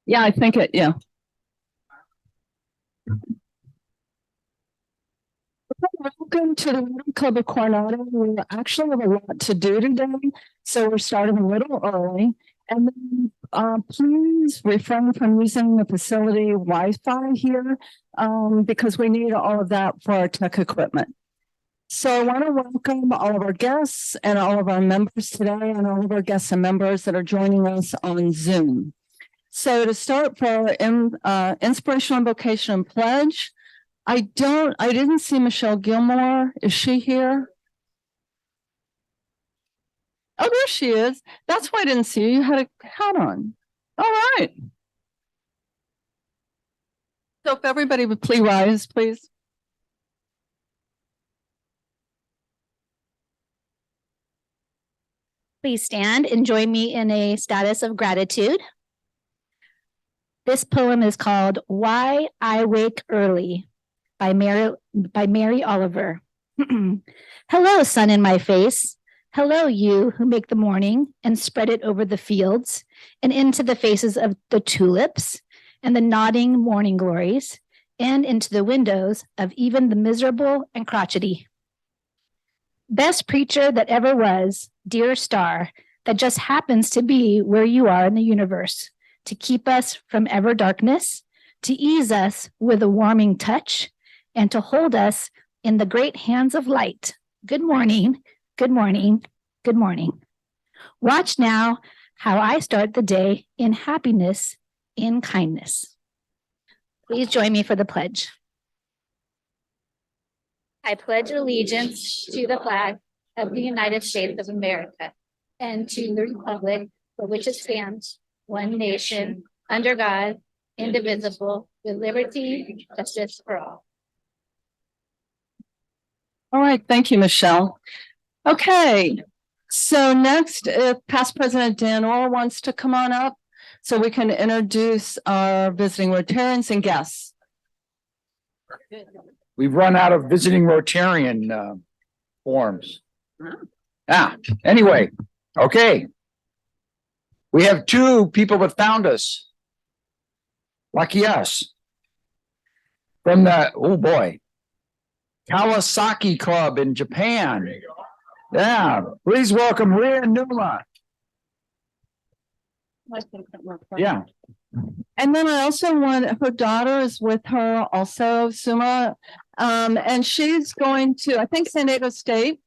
Yeah, I think it, yeah. Welcome to the Rotary Club of Coronado. We actually have a lot to do today, so we're starting a little early. And then, please refrain from using the facility Wi-Fi here, because we need all of that for our tech equipment. So I want to welcome all of our guests and all of our members today, and all of our guests and members that are joining us on Zoom. So to start for inspirational invocation and pledge, I didn't see Michelle Gilmore. Is she here? Oh, there she is. That's why I didn't see you. You had a hat on. All right. So if everybody would please rise, please. Please stand and join me in a status of gratitude. This poem is called Why I Wake Early by Mary Oliver. Hello, sun in my face. Hello, you who make the morning and spread it over the fields and into the faces of the tulips and the nodding morning glories and into the windows of even the miserable and crotchety. Best preacher that ever was, dear star, that just happens to be where you are in the universe, to keep us from ever darkness, to ease us with a warming touch, and to hold us in the great hands of light. Good morning, good morning, good morning. Watch now how I start the day in happiness, in kindness. Please join me for the pledge. I pledge allegiance to the flag of the United States of America and to the republic for which it stands, one nation, under God, indivisible, with liberty, justice for all. All right. Thank you, Michelle. Okay. So next, if past President Dan Orr wants to come on up so we can introduce our visiting Rotarians and guests. We've run out of visiting Rotarian forms. Anyway, okay. We have two people that found us. Lucky us. From the, oh boy, Kawasaki Club in Japan. Yeah, please welcome Rhea Numa. Yeah. And then I also want, her daughter is with her also, Suma. And she's going to, I think, San Diego State.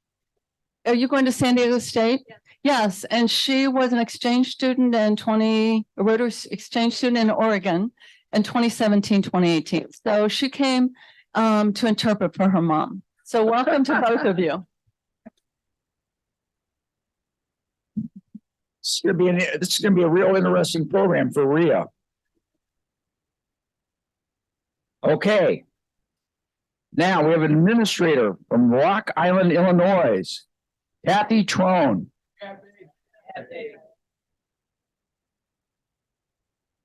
Are you going to San Diego State? Yes. And she was an exchange student in a Rotary exchange student in Oregon in 2017, 2018. So she came to interpret for her mom. So welcome to both of you. This is gonna be a real interesting program for Rhea. Okay. Now we have an administrator from Rock Island, Illinois, Kathy Trone.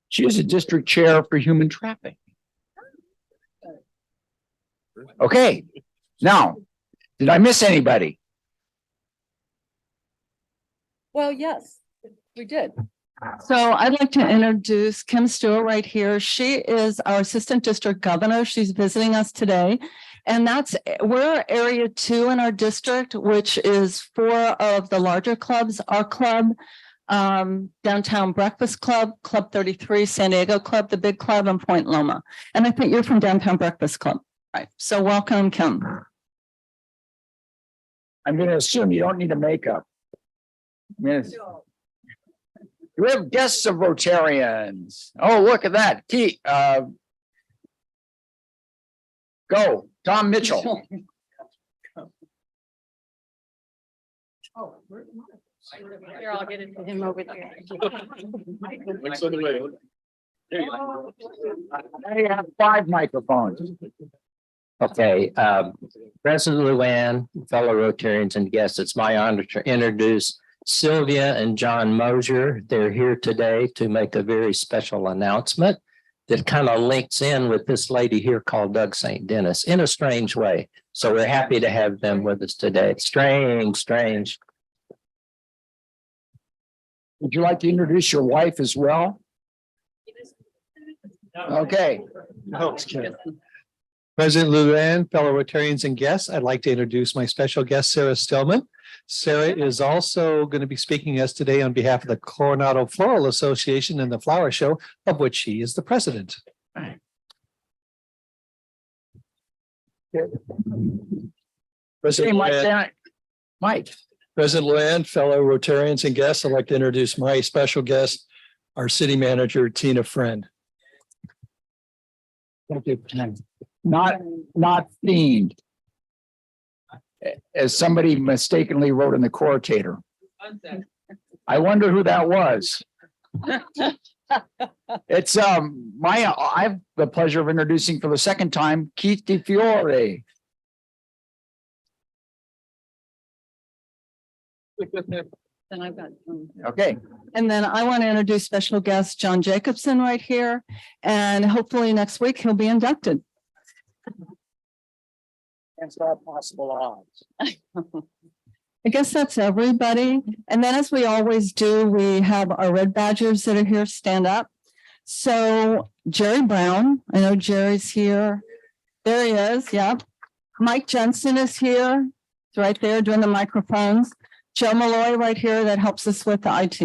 She is a district chair for human trafficking. Okay. Now, did I miss anybody? Well, yes, we did. So I'd like to introduce Kim Stewart right here. She is our assistant district governor. She's visiting us today. And we're area 2 in our district, which is 4 of the larger clubs. Our club, Downtown Breakfast Club, Club 33, San Diego Club, the big club, and Point Loma. And I think you're from Downtown Breakfast Club. Right. So welcome, Kim. I'm going to assume you don't need a makeup. Yes. We have guests of Rotarians. Oh, look at that. Go, Tom Mitchell. You're all getting to him over there. I have 5 microphones. Okay, President Luann, fellow Rotarians and guests, it's my honor to introduce Sylvia and John Mosier. They're here today to make a very special announcement that kind of links in with this lady here called Doug St. Dennis in a strange way. So we're happy to have them with us today. Strange. Would you like to introduce your wife as well? Okay. President Luann, fellow Rotarians and guests, I'd like to introduce my special guest, Sarah Stillman. Sarah is also going to be speaking to us today on behalf of the Coronado Floral Association and the Flower Show, of which she is the president. President Luann, Mike. President Luann, fellow Rotarians and guests, I'd like to introduce my special guest, our city manager, Tina Friend. Thank you. Not themed. As somebody mistakenly wrote in the Coronado. I wonder who that was. It's I have the pleasure of introducing for the second time Keith DeFiore. Then I've got. Okay, And then I want to introduce special guest John Jacobson right here. And hopefully next week he'll be inducted. against all possible odds. I guess that's everybody. And then as we always do, we have our red badgers that are here stand up. So Jerry Brown, I know Jerry's here. There he is. Yep. Mike Jensen is here. He's right there doing the microphones. Joe Malloy right here that helps us with the IT.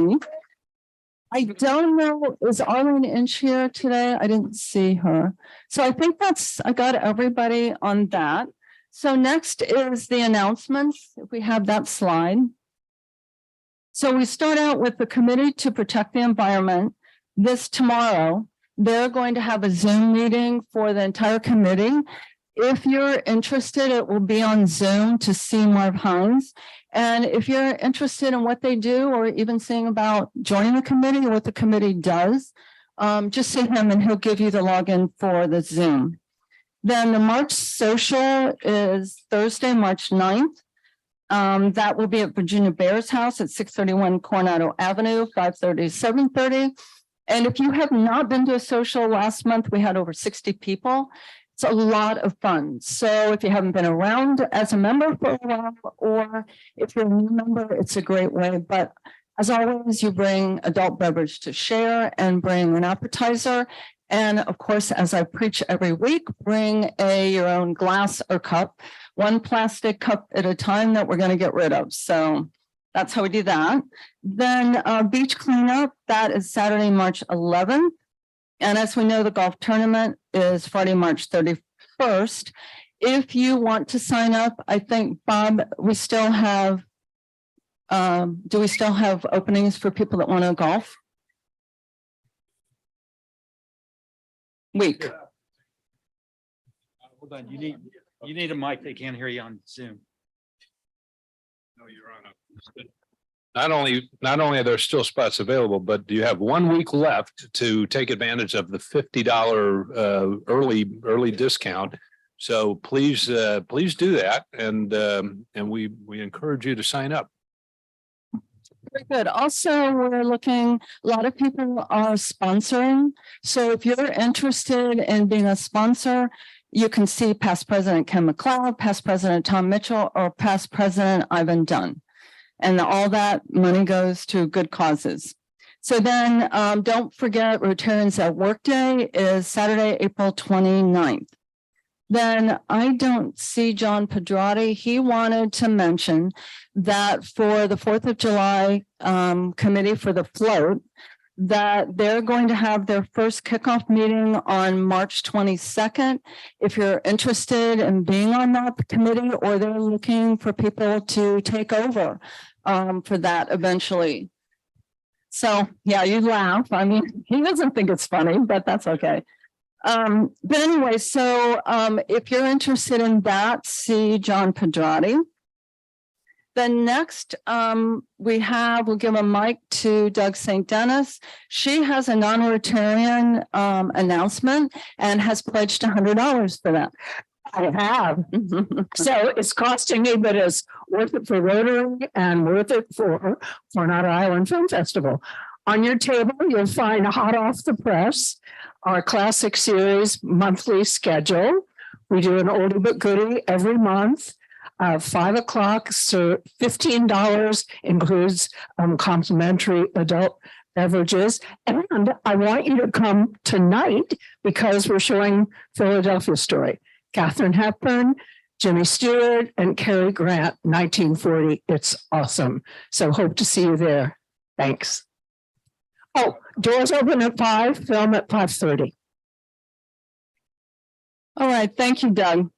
I don't know, is Arlene Inch here today? I didn't see her. So I think I got everybody on that. So next is the announcements, if we have that slide. So we start out with the Committee to Protect the Environment. This tomorrow, they're going to have a Zoom meeting for the entire committee. If you're interested, it will be on Zoom to see Marv Hines. And if you're interested in what they do, or even seeing about joining the committee or what the committee does, just see him and he'll give you the login for the Zoom. Then the March social is Thursday, March 9th. That will be at Virginia Bear's house at 631 Coronado Avenue, 5:30 to 7:30. And if you have not been to a social last month, we had over 60 people. It's a lot of fun. So if you haven't been around as a member for a while, or if you're a new member, it's a great way. But as always, you bring adult beverage to share and bring an appetizer. And of course, as I preach every week, bring your own glass or cup, one plastic cup at a time that we're going to get rid of. So that's how we do that. Then beach cleanup, that is Saturday, March 11th. And as we know, the golf tournament is Friday, March 31st. If you want to sign up, I think, Bob, we still have, do we still have openings for people that want to golf? Week. Hold on, you need a mic. They can't hear you on Zoom. No, you're on a. Not only are there still spots available, but you have 1 week left to take advantage of the $50 early discount. So please do that, and we encourage you to sign up. Very good. Also, we're looking, a lot of people are sponsoring. So if you're interested in being a sponsor, you can see past President Ken McLeod, past President Tom Mitchell, or past President Ivan Dunn. And all that money goes to good causes. So then don't forget Rotarians at Work Day is Saturday, April 29th. Then I don't see John Pedrati. He wanted to mention that for the 4th of July committee for the float, that they're going to have their first kickoff meeting on March 22nd. If you're interested in being on that committee, or they're looking for people to take over for that eventually. So yeah, you laugh. I mean, he doesn't think it's funny, but that's okay. But anyway, so if you're interested in that, see John Pedrati. Then next, we'll give a mic to Doug St. Dennis. She has a non-Rotarian announcement and has pledged $100 for that. I have. So it's costing me, but it's worth it for Rotary and worth it for Coronado Island Film Festival. On your table, you'll find hot off the press, our classic series monthly schedule. We do an oldie but goodie every month. 5 o'clock, so $15 includes complimentary adult beverages. And I want you to come tonight because we're showing Philadelphia Story. Katharine Hepburn, Jimmy Stewart, and Cary Grant, 1940. It's awesome. So hope to see you there. Thanks. Oh, doors open at 5, film at 5:30. All right, thank you, Doug.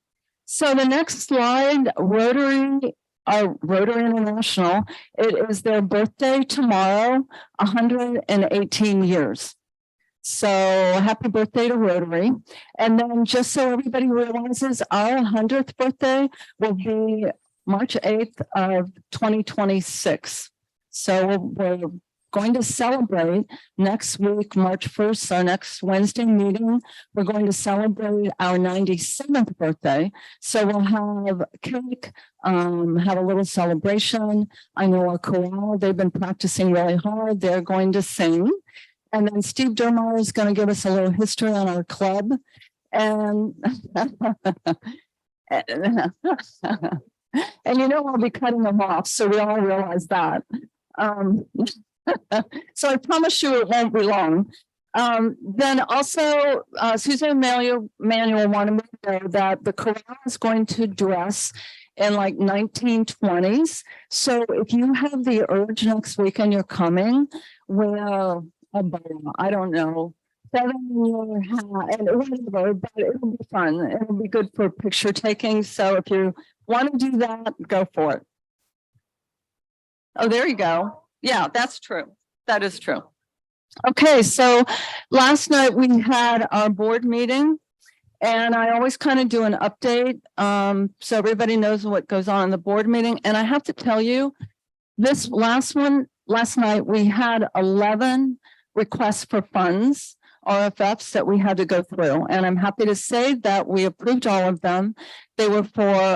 So the next slide, Rotary International, it is their birthday tomorrow, 118 years. So happy birthday to Rotary. And then just so everybody realizes, our 100th birthday will be March 8th of 2026. So we're going to celebrate next week, March 1st, our next Wednesday meeting. We're going to celebrate our 97th birthday. So we'll have cake, have a little celebration. I know our chorale, they've been practicing really hard. They're going to sing. And then Steve Dermeyer is going to give us a little history on our club. And, and I'll be cutting them off. So we all realize that. So I promise you it won't be long. Then also, Susan Manuel wanted me to know that the chorale is going to dress in like 1920s. So if you have the urge next weekend you're coming, wear a bow, I don't know, feather in your hat and whatever, but it'll be fun. It'll be good for picture taking. So if you want to do that, go for it. Oh, there you go. Yeah, that's true. That is true. Okay, so last night we had our board meeting and I always kind of do an update so everybody knows what goes on in the board meeting. And I have to tell you, this last night we had 11 requests for funds, RFFs that we had to go through. And I'm happy to say that we approved all of them. They were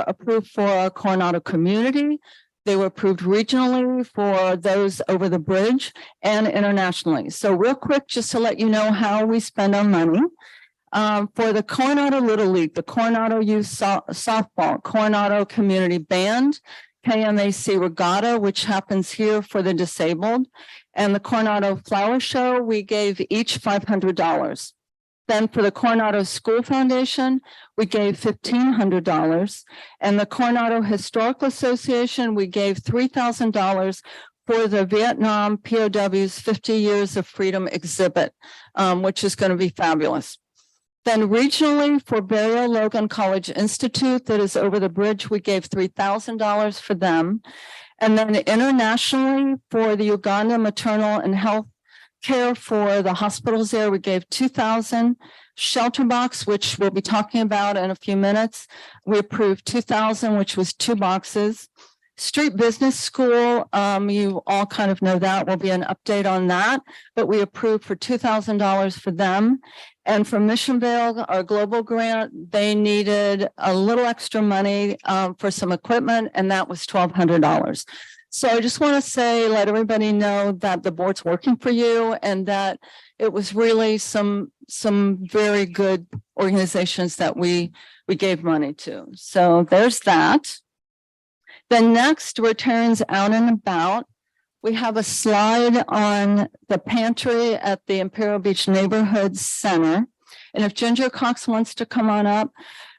approved for our Coronado community. They were approved regionally for those over the bridge and internationally. So real quick, just to let you know how we spend our money. For the Coronado Little League, the Coronado Youth Softball, Coronado Community Band, KMAC Regatta, which happens here for the disabled, and the Coronado Flower Show, we gave each $500. Then for the Coronado School Foundation, we gave $1,500. And the Coronado Historical Association, we gave $3,000 for the Vietnam POWs 50 Years of Freedom exhibit, which is going to be fabulous. Then regionally for Barrio Logan College Institute that is over the bridge, we gave $3,000 for them. And then internationally for the Uganda Maternal and Health Care for the hospitals there, we gave $2,000. Shelter Box, which we'll be talking about in a few minutes, we approved $2,000, which was 2 boxes. Street Business School, you all kind of know that, will be an update on that, but we approved for $2,000 for them. And from Missionville, our global grant, they needed a little extra money for some equipment, and that was $1,200. So I just want to say, let everybody know that the board's working for you and that it was really some very good organizations that we gave money to. So there's that. Then next, returns out and about. We have a slide on the pantry at the Imperial Beach Neighborhood Center. And if Ginger Cox wants to come on up,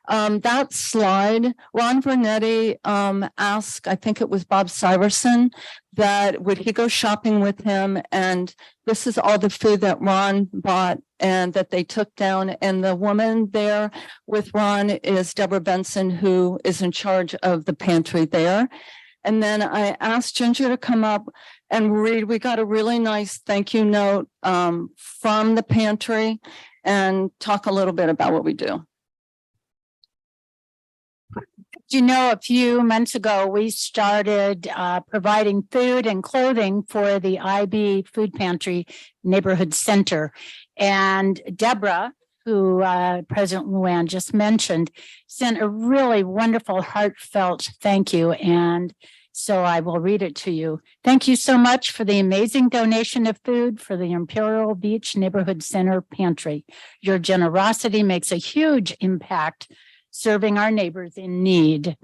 that slide, Ron Vernetti asked, I think it was Bob Syverson, that would he go shopping with him? And this is all the food that Ron bought and that they took down. And the woman there with Ron is Deborah Benson, who is in charge of the pantry there. And then I asked Ginger to come up and read. We got a really nice thank you note from the pantry and talk a little bit about what we do. You know, a few months ago, we started providing food and clothing for the IB Food Pantry Neighborhood Center. And Deborah, who President Luann just mentioned, sent a really wonderful, heartfelt thank you. And so I will read it to you. Thank you so much for the amazing donation of food for the Imperial Beach Neighborhood Center Pantry. Your generosity makes a huge impact serving our neighbors in need.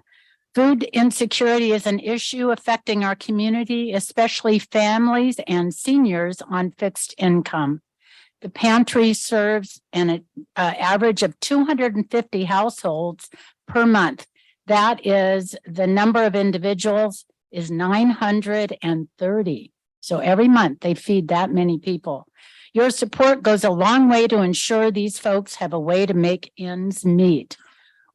Food insecurity is an issue affecting our community, especially families and seniors on fixed income. The pantry serves an average of 250 households per month. That is, the number of individuals is 930. So every month they feed that many people. Your support goes a long way to ensure these folks have a way to make ends meet.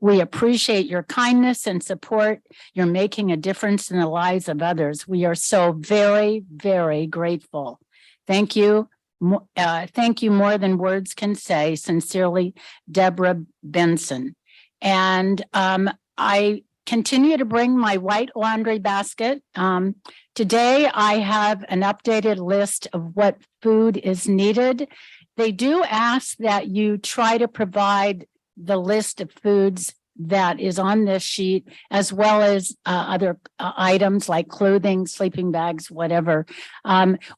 We appreciate your kindness and support. You're making a difference in the lives of others. We are so very, very grateful. Thank you. Thank you more than words can say. Sincerely, Deborah Benson. And I continue to bring my white laundry basket. Today, I have an updated list of what food is needed. They do ask that you try to provide the list of foods that is on this sheet, as well as other items like clothing, sleeping bags, whatever.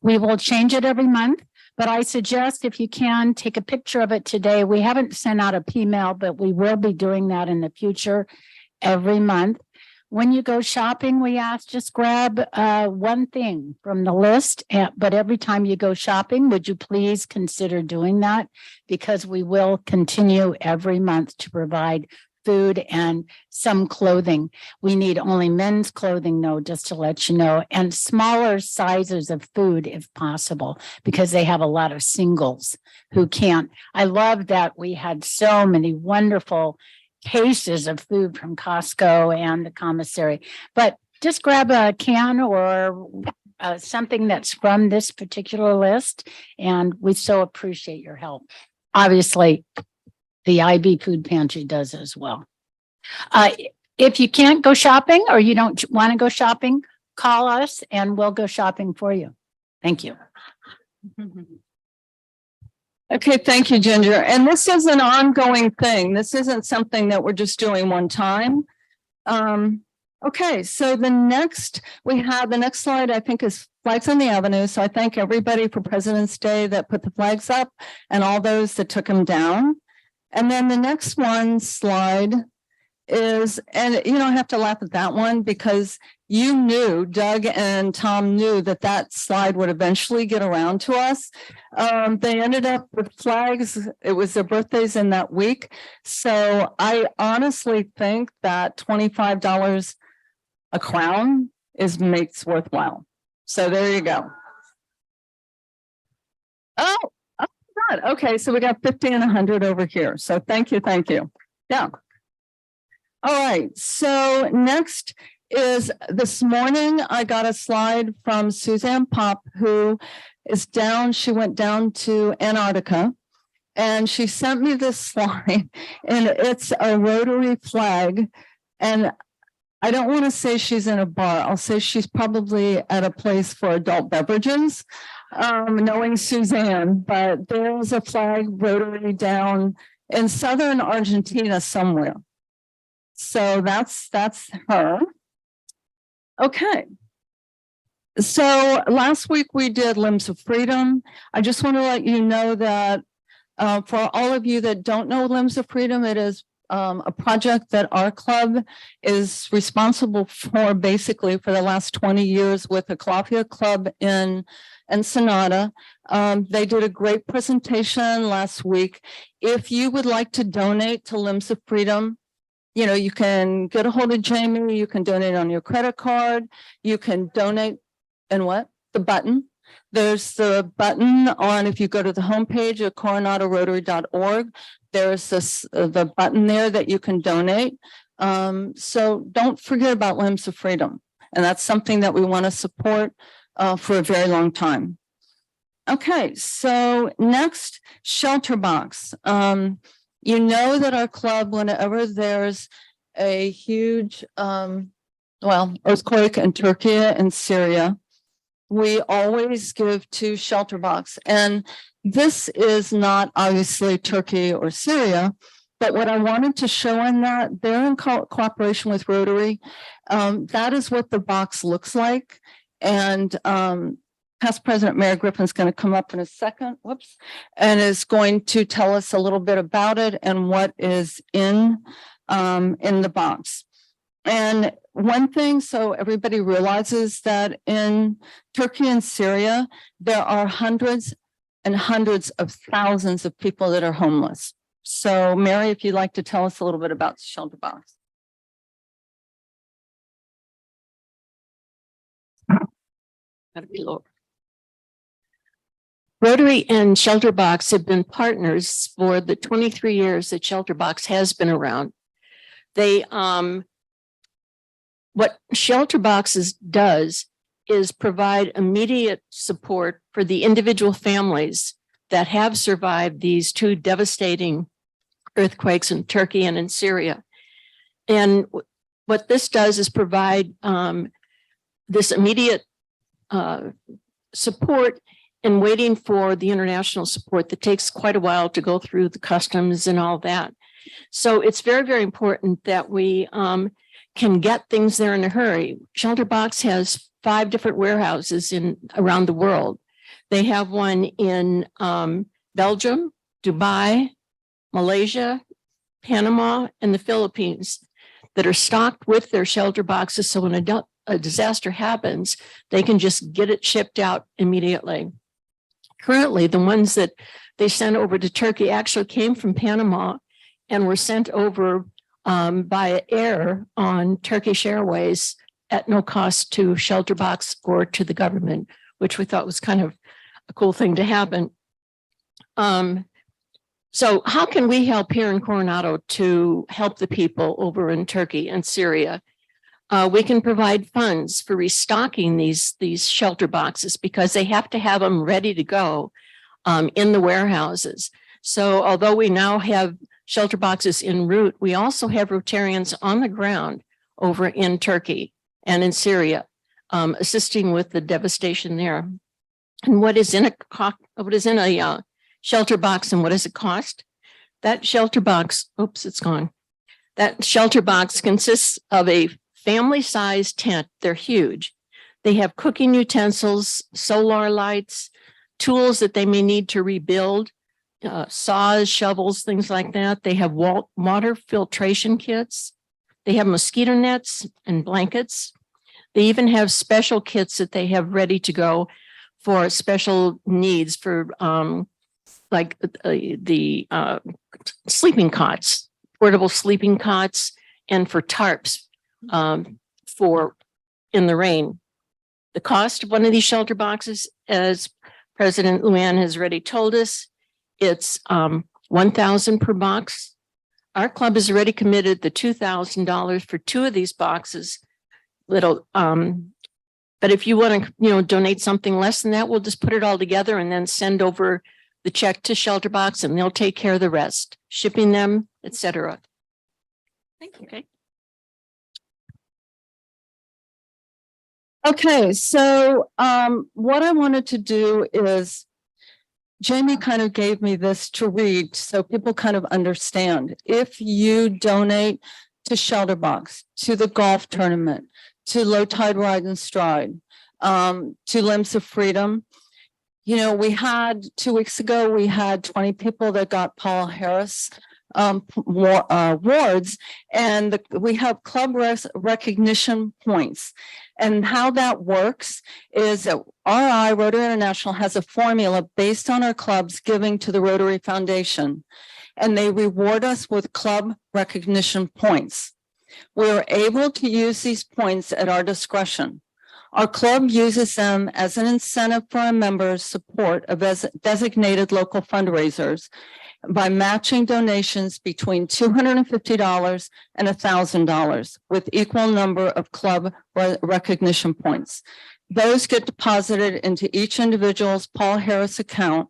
We will change it every month, but I suggest if you can take a picture of it today. We haven't sent out a P-mail, but we will be doing that in the future every month. When you go shopping, we ask just grab one thing from the list, but every time you go shopping, would you please consider doing that? Because we will continue every month to provide food and some clothing. We need only men's clothing though, just to let you know, and smaller sizes of food if possible, because they have a lot of singles who can't. I love that we had so many wonderful cases of food from Costco and the commissary, but just grab a can or something that's from this particular list, and we so appreciate your help. Obviously, the IB food pantry does as well. If you can't go shopping or you don't want to go shopping, call us and we'll go shopping for you. Thank you. Okay, thank you, Ginger. And this is an ongoing thing. This isn't something that we're just doing one time. Okay, so the next slide, I think, is Flags on the Avenue. So I thank everybody for President's Day that put the flags up and all those that took them down. And then the next slide is, and you don't have to laugh at that one because you knew, Doug and Tom knew that slide would eventually get around to us. They ended up with flags. It was their birthdays in that week. So I honestly think that $25 a crown makes worthwhile. So there you go. Oh, God. Okay, so we got 50 and 100 over here. So thank you. Yeah. All right, so next is this morning, I got a slide from Suzanne Pop, who is down. She went down to Antarctica and she sent me this slide, and it's a Rotary flag. And I don't want to say she's in a bar. I'll say she's probably at a place for adult beverages, knowing Suzanne, but there's a flag Rotary down in southern Argentina somewhere. So that's her. Okay. So last week we did Limbs of Freedom. I just want to let you know that for all of you that don't know Limbs of Freedom, it is a project that our club is responsible for basically for the last 20 years with the Calafia Club in Ensenada. They did a great presentation last week. If you would like to donate to Limbs of Freedom, you know, you can get a hold of Jamie, you can donate on your credit card, you can donate and what? The button. There's the button on, if you go to the homepage of coronadorotary.org, there's the button there that you can donate. So don't forget about Limbs of Freedom. And that's something that we want to support for a very long time. Okay, so next, Shelter Box. You know that our club, whenever there's a huge, earthquake in Turkey and Syria, we always give to Shelter Box. And this is not obviously Turkey or Syria, but what I wanted to show in that, they're in cooperation with Rotary. That is what the box looks like. And Past President Mayor Griffin's going to come up in a second, and is going to tell us a little bit about it and what is in the box. And one thing, so everybody realizes that in Turkey and Syria, there are hundreds and hundreds of thousands of people that are homeless. So Mary, if you'd like to tell us a little bit about Shelter Box. Rotary and Shelter Box have been partners for the 23 years that Shelter Box has been around. They, what Shelter Boxes does is provide immediate support for the individual families that have survived these two devastating earthquakes in Turkey and in Syria. And what this does is provide this immediate support and waiting for the international support that takes quite a while to go through the customs and all that. So it's very, very important that we can get things there in a hurry. Shelter Box has 5 different warehouses around the world. They have one in Belgium, Dubai, Malaysia, Panama, and the Philippines that are stocked with their shelter boxes. So when a disaster happens, they can just get it shipped out immediately. Currently, the ones that they sent over to Turkey actually came from Panama and were sent over by air on Turkish Airways at no cost to Shelter Box or to the government, which we thought was kind of a cool thing to happen. So how can we help here in Coronado to help the people over in Turkey and Syria? We can provide funds for restocking these shelter boxes because they have to have them ready to go in the warehouses. So although we now have shelter boxes en route, we also have Rotarians on the ground over in Turkey and in Syria, assisting with the devastation there. And what is in a shelter box and what does it cost? That shelter box, oops, it's gone. That shelter box consists of a family-sized tent. They're huge. They have cooking utensils, solar lights, tools that they may need to rebuild, saws, shovels, things like that. They have water filtration kits. They have mosquito nets and blankets. They even have special kits that they have ready to go for special needs for like the sleeping cots, portable sleeping cots, and for tarps for in the rain. The cost of one of these shelter boxes, as President Luann has already told us, it's $1,000 per box. Our club has already committed the $2,000 for 2 of these boxes. But if you want to, donate something less than that, we'll just put it all together and then send over the check to Shelter Box, and they'll take care of the rest, shipping them, etc. Thank you. Okay. Okay, so what I wanted to do is Jamie kind of gave me this to read so people kind of understand. If you donate to Shelter Box, to the golf tournament, to Low Tide Ride and Stride, to Limbs of Freedom, we had 2 weeks ago, we had 20 people that got Paul Harris awards, and we have club recognition points. And how that works is that RI, Rotary International, has a formula based on our clubs giving to the Rotary Foundation, and they reward us with club recognition points. We are able to use these points at our discretion. Our club uses them as an incentive for our members' support of designated local fundraisers by matching donations between $250 and $1,000 with equal number of club recognition points. Those get deposited into each individual's Paul Harris account.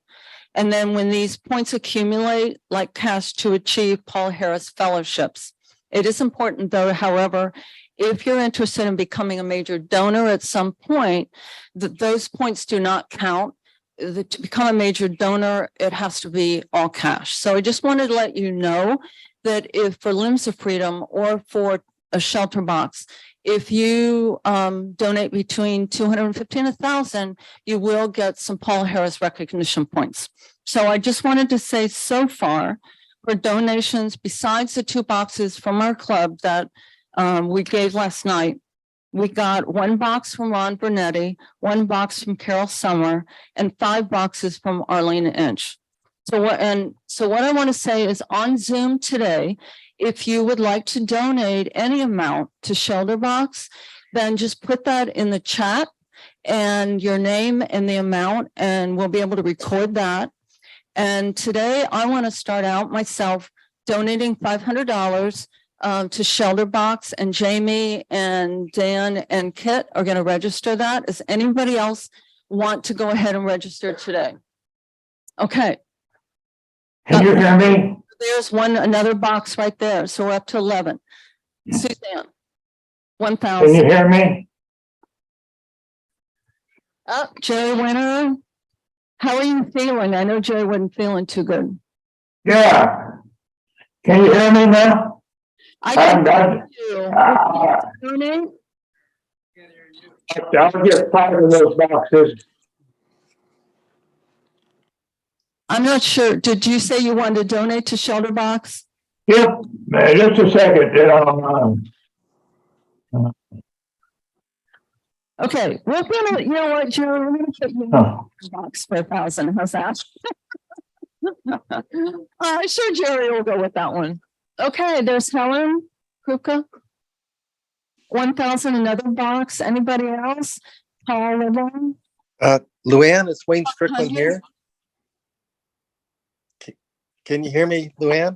And then when these points accumulate like cash to achieve Paul Harris fellowships. It is important though, however, if you're interested in becoming a major donor at some point, those points do not count. To become a major donor, it has to be all cash. So I just wanted to let you know that if for Limbs of Freedom or for a Shelter Box, if you donate between $250 and $1,000, you will get some Paul Harris recognition points. So I just wanted to say so far for donations, besides the 2 boxes from our club that we gave last night. We got 1 box from Ron Bernetti, 1 box from Carol Summer, and 5 boxes from Arlene Inch. So what I want to say is on Zoom today, if you would like to donate any amount to Shelter Box, then just put that in the chat and your name and the amount, and we'll be able to record that. And today I want to start out myself donating $500 to Shelter Box, and Jamie and Dan and Kit are going to register that. Does anybody else want to go ahead and register today? Okay. Can you hear me? There's another box right there. So we're up to 11. Suzanne, 1,000. Can you hear me? Oh, Jerry Winter. How are you feeling? I know Jerry wasn't feeling too good. Yeah. Can you hear me now? I can hear you. I'll get 5 of those boxes. I'm not sure. Did you say you wanted to donate to Shelter Box? Yep, just a second. Okay, we're gonna, you know what, Jerry, we're gonna put you in a box for 1,000. How's that? Sure, Jerry will go with that one. Okay, there's Helen Kruka. 1,000, another box. Anybody else? Paul Levon? Luann, it's Wayne Strickland here. Can you hear me, Luann?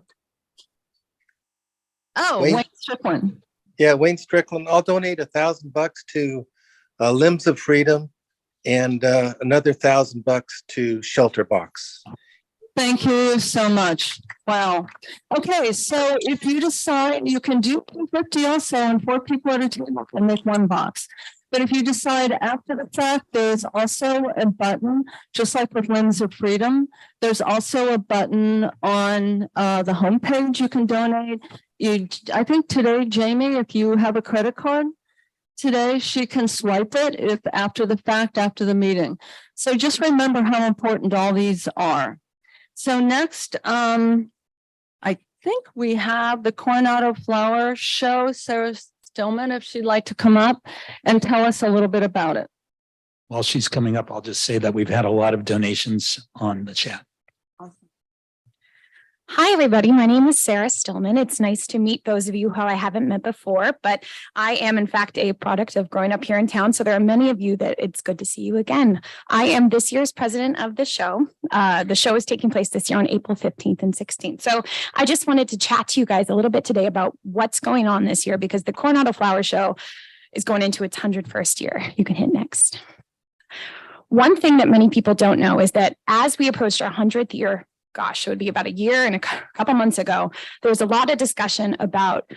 Oh, Wayne Strickland. Yeah, Wayne Strickland. I'll donate $1,000 to Limbs of Freedom and another $1,000 to Shelter Box. Thank you so much. Wow. Okay, so if you decide you can do 50 also, and 4 people at a table can make 1 box. But if you decide after the fact, there's also a button, just like with Limbs of Freedom. There's also a button on the homepage you can donate. I think today, Jamie, if you have a credit card today, she can swipe it if after the fact, after the meeting. So just remember how important all these are. So next, I think we have the Coronado Flower Show. Sarah Stillman, if she'd like to come up and tell us a little bit about it. While she's coming up, I'll just say that we've had a lot of donations on the chat. Hi, everybody. My name is Sarah Stillman. It's nice to meet those of you who I haven't met before, but I am, in fact, a product of growing up here in town. So there are many of you that it's good to see you again. I am this year's president of the show. The show is taking place this year on April 15th and 16th. So I just wanted to chat to you guys a little bit today about what's going on this year, because the Coronado Flower Show is going into its 101st year. You can hit next. One thing that many people don't know is that as we approached our 100th year, gosh, it would be about a year and a couple months ago, there was a lot of discussion about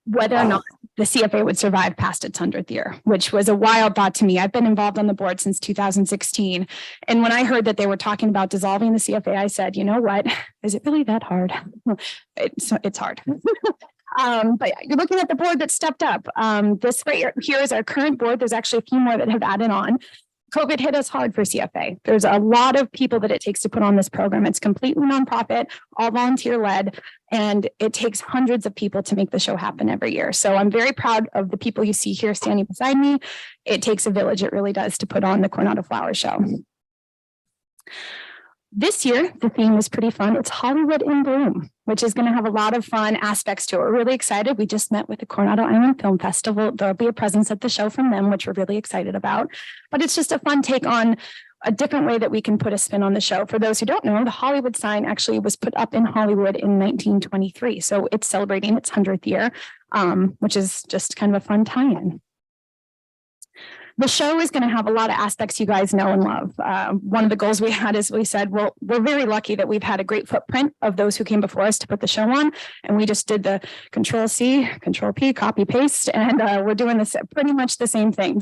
whether or not the CFA would survive past its 100th year, which was a wild thought to me. I've been involved on the board since 2016. And when I heard that they were talking about dissolving the CFA, I said, you know what? Is it really that hard? It's hard. But you're looking at the board that stepped up. This right here is our current board. There's actually a few more that have added on. COVID hit us hard for CFA. There's a lot of people that it takes to put on this program. It's completely nonprofit, all volunteer led, and it takes hundreds of people to make the show happen every year. So I'm very proud of the people you see here standing beside me. It takes a village, it really does, to put on the Coronado Flower Show. This year, the theme is pretty fun. It's Hollywood in Bloom, which is going to have a lot of fun aspects to it. We're really excited. We just met with the Coronado Island Film Festival. There'll be a presence at the show from them, which we're really excited about. But it's just a fun take on a different way that we can put a spin on the show. For those who don't know, the Hollywood sign actually was put up in Hollywood in 1923. So it's celebrating its 100th year, which is just kind of a fun tie-in. The show is going to have a lot of aspects you guys know and love. One of the goals we had is we said, well, we're very lucky that we've had a great footprint of those who came before us to put the show on. And we just did the Control-C, Control-P, copy-paste, and we're doing this pretty much the same thing.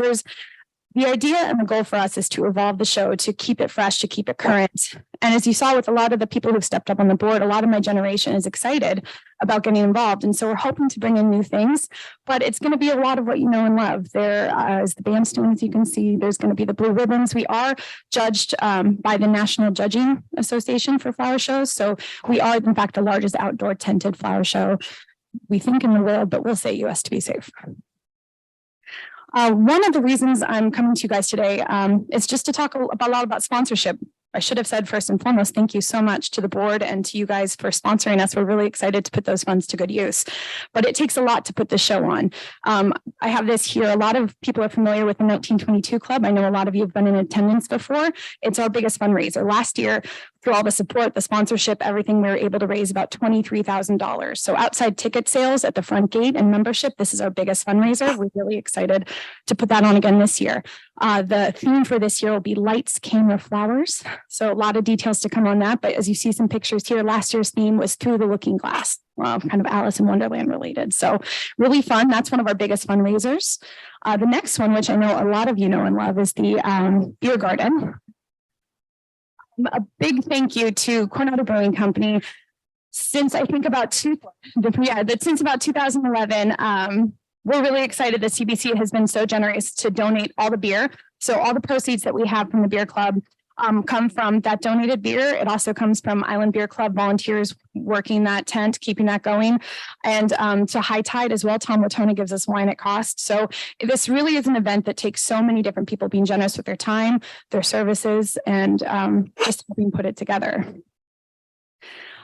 The idea and the goal for us is to evolve the show, to keep it fresh, to keep it current. And as you saw with a lot of the people who've stepped up on the board, a lot of my generation is excited about getting involved. And so we're hoping to bring in new things, but it's going to be a lot of what you know and love. There is the bandstand, as you can see. There's going to be the blue ribbons. We are judged by the National Judging Association for flower shows. So we are, in fact, the largest outdoor tented flower show we think in the world, but we'll say US to be safe. One of the reasons I'm coming to you guys today is just to talk a lot about sponsorship. I should have said first and foremost, thank you so much to the board and to you guys for sponsoring us. We're really excited to put those funds to good use. But it takes a lot to put the show on. I have this here. A lot of people are familiar with the 1922 Club. I know a lot of you have been in attendance before. It's our biggest fundraiser. Last year, through all the support, the sponsorship, everything, we were able to raise about $23,000. So outside ticket sales at the front gate and membership, this is our biggest fundraiser. We're really excited to put that on again this year. The theme for this year will be Lights, Camera, Flowers. So a lot of details to come on that. But as you see some pictures here, last year's theme was Through the Looking Glass, kind of Alice in Wonderland related. So really fun. That's one of our biggest fundraisers. The next one, which I know a lot of you know and love, is the beer garden. A big thank you to Coronado Brewing Company. Since I think about since about 2011, we're really excited that CBC has been so generous to donate all the beer. So all the proceeds that we have from the beer club come from that donated beer. It also comes from Island Beer Club volunteers working that tent, keeping that going, and to High Tide as well. Tom Latona gives us wine at cost. So this really is an event that takes so many different people being generous with their time, their services, and just helping put it together.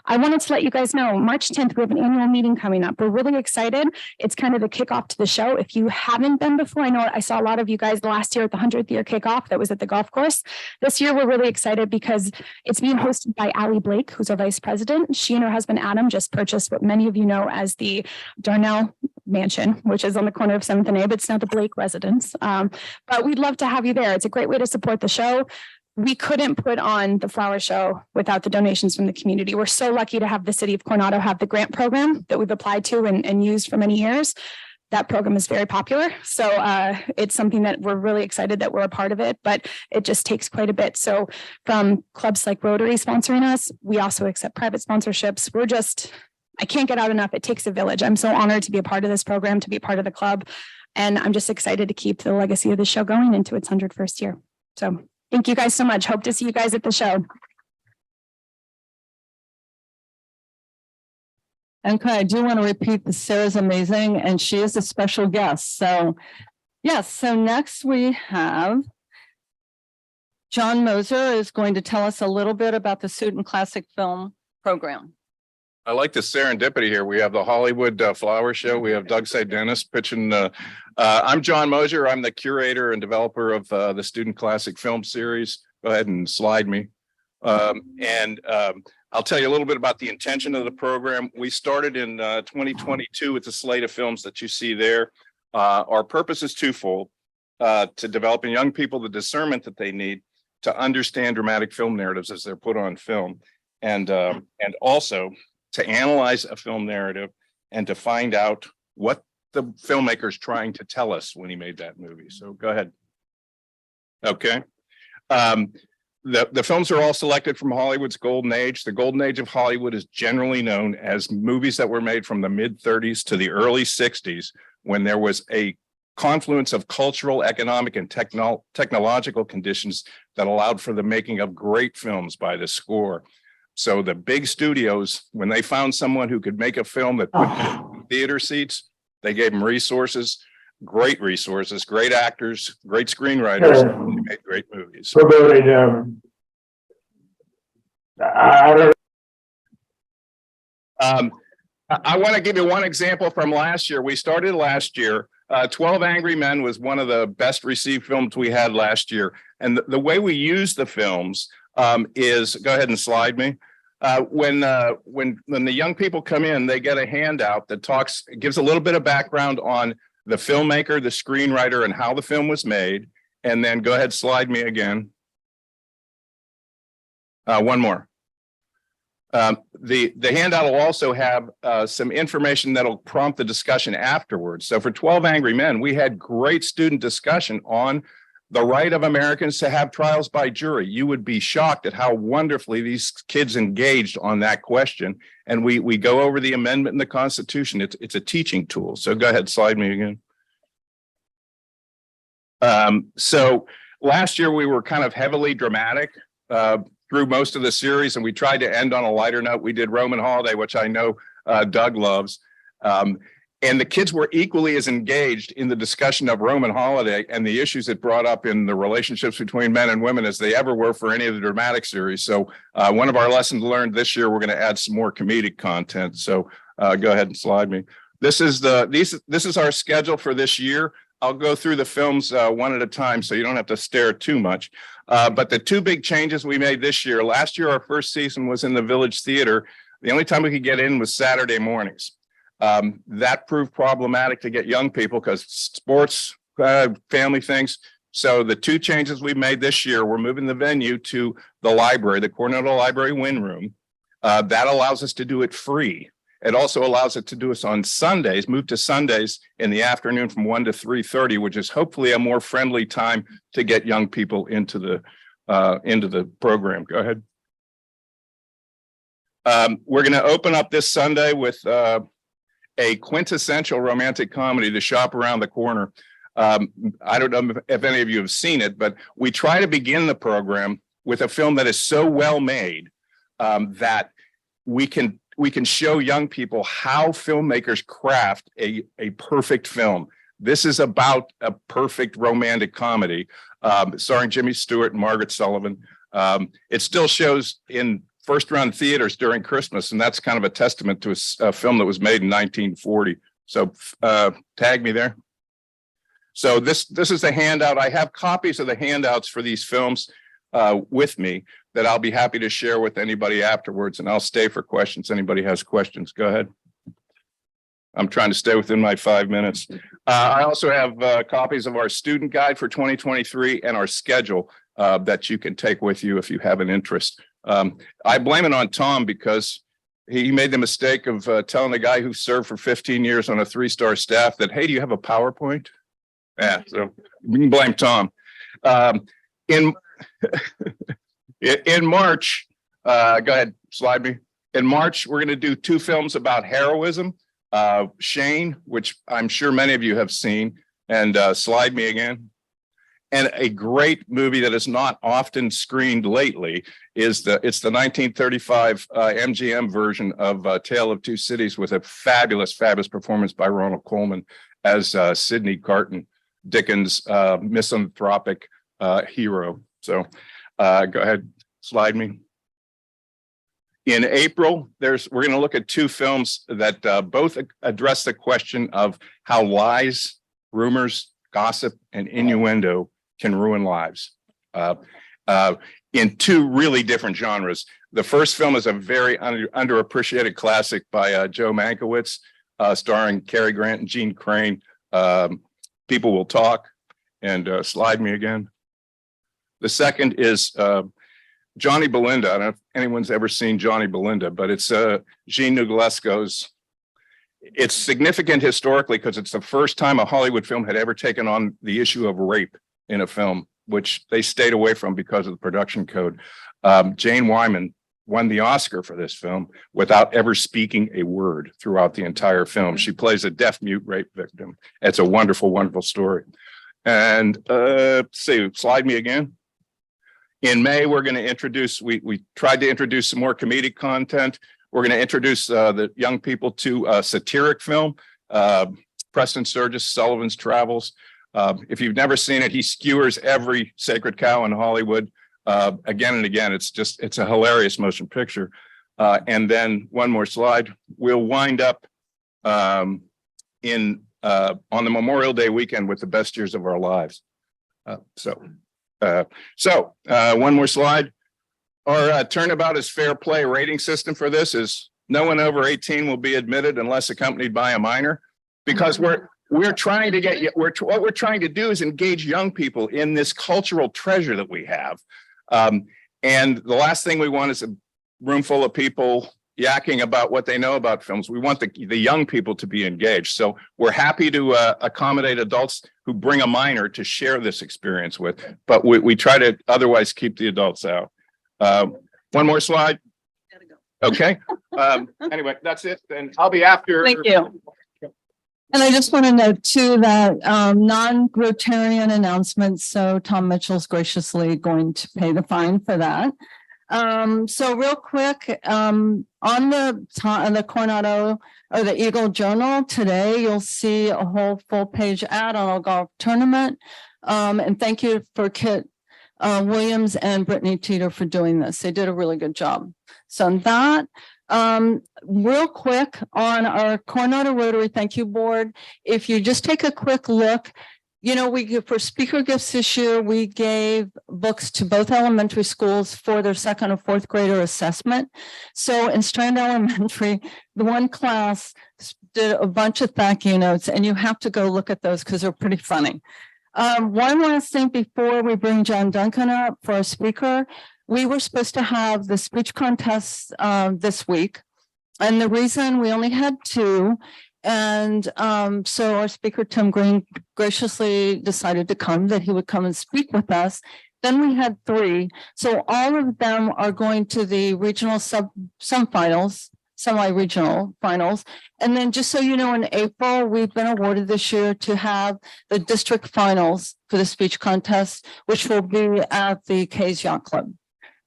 I wanted to let you guys know, March 10th, we have an annual meeting coming up. We're really excited. It's kind of the kickoff to the show. If you haven't been before, I know I saw a lot of you guys last year at the 100th year kickoff that was at the golf course. This year, we're really excited because it's being hosted by Allie Blake, who's our vice president. She and her husband, Adam, just purchased what many of you know as the Darnell Mansion, which is on the corner of 7th and A, but it's now the Blake residence. But we'd love to have you there. It's a great way to support the show. We couldn't put on the flower show without the donations from the community. We're so lucky to have the city of Coronado have the grant program that we've applied to and used for many years. That program is very popular. So it's something that we're really excited that we're a part of it, but it just takes quite a bit. So from clubs like Rotary sponsoring us, we also accept private sponsorships. I can't get out enough. It takes a village. I'm so honored to be a part of this program, to be a part of the club. And I'm just excited to keep the legacy of the show going into its 101st year. So thank you guys so much. Hope to see you guys at the show. Okay, I do want to repeat that Sarah's amazing and she is a special guest. So yes, so next we have John Moser is going to tell us a little bit about the Student Classic Film Program. I like the serendipity here. We have the Hollywood Flower Show. We have Doug Dennis pitching. I'm John Moser. I'm the curator and developer of the Student Classic Film Series. Go ahead and slide me. I'll tell you a little bit about the intention of the program. We started in 2022 with the slate of films that you see there. Our purpose is twofold: to develop in young people the discernment that they need to understand dramatic film narratives as they're put on film, and also to analyze a film narrative and to find out what the filmmaker is trying to tell us when he made that movie. So go ahead. Okay. The films are all selected from Hollywood's golden age. The golden age of Hollywood is generally known as movies that were made from the mid-30s to the early 60s, when there was a confluence of cultural, economic, and technological conditions that allowed for the making of great films by the score. So the big studios, when they found someone who could make a film that put theater seats, they gave them resources, great actors, great screenwriters, and they made great movies. I want to give you one example from last year. We started last year. 12 Angry Men was one of the best received films we had last year. And the way we use the films is, go ahead and slide me. When the young people come in, they get a handout that gives a little bit of background on the filmmaker, the screenwriter, and how the film was made. And then go ahead, slide me again. One more. The handout will also have some information that'll prompt the discussion afterwards. So for 12 Angry Men, we had great student discussion on the right of Americans to have trials by jury. You would be shocked at how wonderfully these kids engaged on that question. And we go over the amendment in the Constitution. It's a teaching tool. So go ahead, slide me again. So last year we were kind of heavily dramatic through most of the series, and we tried to end on a lighter note. We did Roman Holiday, which I know Doug loves. And the kids were equally as engaged in the discussion of Roman holiday and the issues it brought up in the relationships between men and women as they ever were for any of the dramatic series. So one of our lessons learned this year, we're going to add some more comedic content. So go ahead and slide me. This is our schedule for this year. I'll go through the films one at a time so you don't have to stare too much. But the two big changes we made this year, last year, our first season was in the Village Theater. The only time we could get in was Saturday mornings. That proved problematic to get young people because sports, family things. So the two changes we made this year, we're moving the venue to the library, the Coronado Library Win Room. That allows us to do it free. It also allows it to do us on Sundays, move to Sundays in the afternoon from 1 to 3:30, which is hopefully a more friendly time to get young people into the program. Go ahead. We're going to open up this Sunday with a quintessential romantic comedy, The Shop Around the Corner. I don't know if any of you have seen it, but we try to begin the program with a film that is so well made that we can show young people how filmmakers craft a perfect film. This is about a perfect romantic comedy starring Jimmy Stewart and Margaret Sullivan. It still shows in first run theaters during Christmas, and that's kind of a testament to a film that was made in 1940. So tag me there. So this is the handout. I have copies of the handouts for these films with me that I'll be happy to share with anybody afterwards, and I'll stay for questions. Anybody has questions, go ahead. I'm trying to stay within my 5 minutes. I also have copies of our student guide for 2023 and our schedule that you can take with you if you have an interest. I blame it on Tom because he made the mistake of telling the guy who served for 15 years on a 3-star staff that, hey, do you have a PowerPoint? Yeah, so we can blame Tom. In March, go ahead, slide me. In March, we're going to do 2 films about heroism. Shane, which I'm sure many of you have seen, and slide me again. And a great movie that is not often screened lately is the 1935 MGM version of Tale of Two Cities with a fabulous performance by Ronald Colman as Sidney Carton, Dickens' misanthropic hero. So go ahead, slide me. In April, we're going to look at 2 films that both address the question of how lies, rumors, gossip, and innuendo can ruin lives in 2 really different genres. The first film is a very underappreciated classic by Joe Mankiewicz, starring Cary Grant and Gene Crane. People Will Talk, and slide me again. The second is Johnny Belinda. I don't know if anyone's ever seen Johnny Belinda, but it's Jean Nougulesco's. It's significant historically because it's the first time a Hollywood film had ever taken on the issue of rape in a film, which they stayed away from because of the production code. Jane Wyman won the Oscar for this film without ever speaking a word throughout the entire film. She plays a deaf-mute rape victim. It's a wonderful, wonderful story. And see, slide me again. In May, we're going to introduce, we tried to introduce some more comedic content. We're going to introduce the young people to a satiric film, Preston Sturges, Sullivan's Travels. If you've never seen it, he skewers every sacred cow in Hollywood again and again. It's a hilarious motion picture. And then one more slide. We'll wind up on the Memorial Day weekend with the best years of our lives. One more slide. Our turnabout is fair play rating system for this is no one over 18 will be admitted unless accompanied by a minor, because we're trying to get what we're trying to do is engage young people in this cultural treasure that we have. And the last thing we want is a room full of people yakking about what they know about films. We want the young people to be engaged. So we're happy to accommodate adults who bring a minor to share this experience with, but we try to otherwise keep the adults out. One more slide. Okay. Anyway, that's it. And I'll be after. Thank you. And I just want to note too that non-Rotarian announcements. So Tom Mitchell's graciously going to pay the fine for that. So real quick, on the Coronado or the Eagle Journal. Today, you'll see a whole full page ad on our golf tournament. And thank you for Kit Williams and Brittany Teeter for doing this. They did a really good job. So on that, real quick on our Coronado Rotary Thank You Board, if you just take a quick look, you know, for speaker gifts this year, we gave books to both elementary schools for their second or fourth grader assessment. So in Strand Elementary, the one class did a bunch of thank you notes, and you have to go look at those because they're pretty funny. One last thing before we bring John Duncan up for a speaker, we were supposed to have the speech contest this week. And the reason we only had 2, and so our speaker, Tim Green, graciously decided to come, that he would come and speak with us. Then we had 3. So all of them are going to the regional semi-regional finals. And then just so you know, in April, we've been awarded this year to have the district finals for the speech contest, which will be at the K's Yacht Club.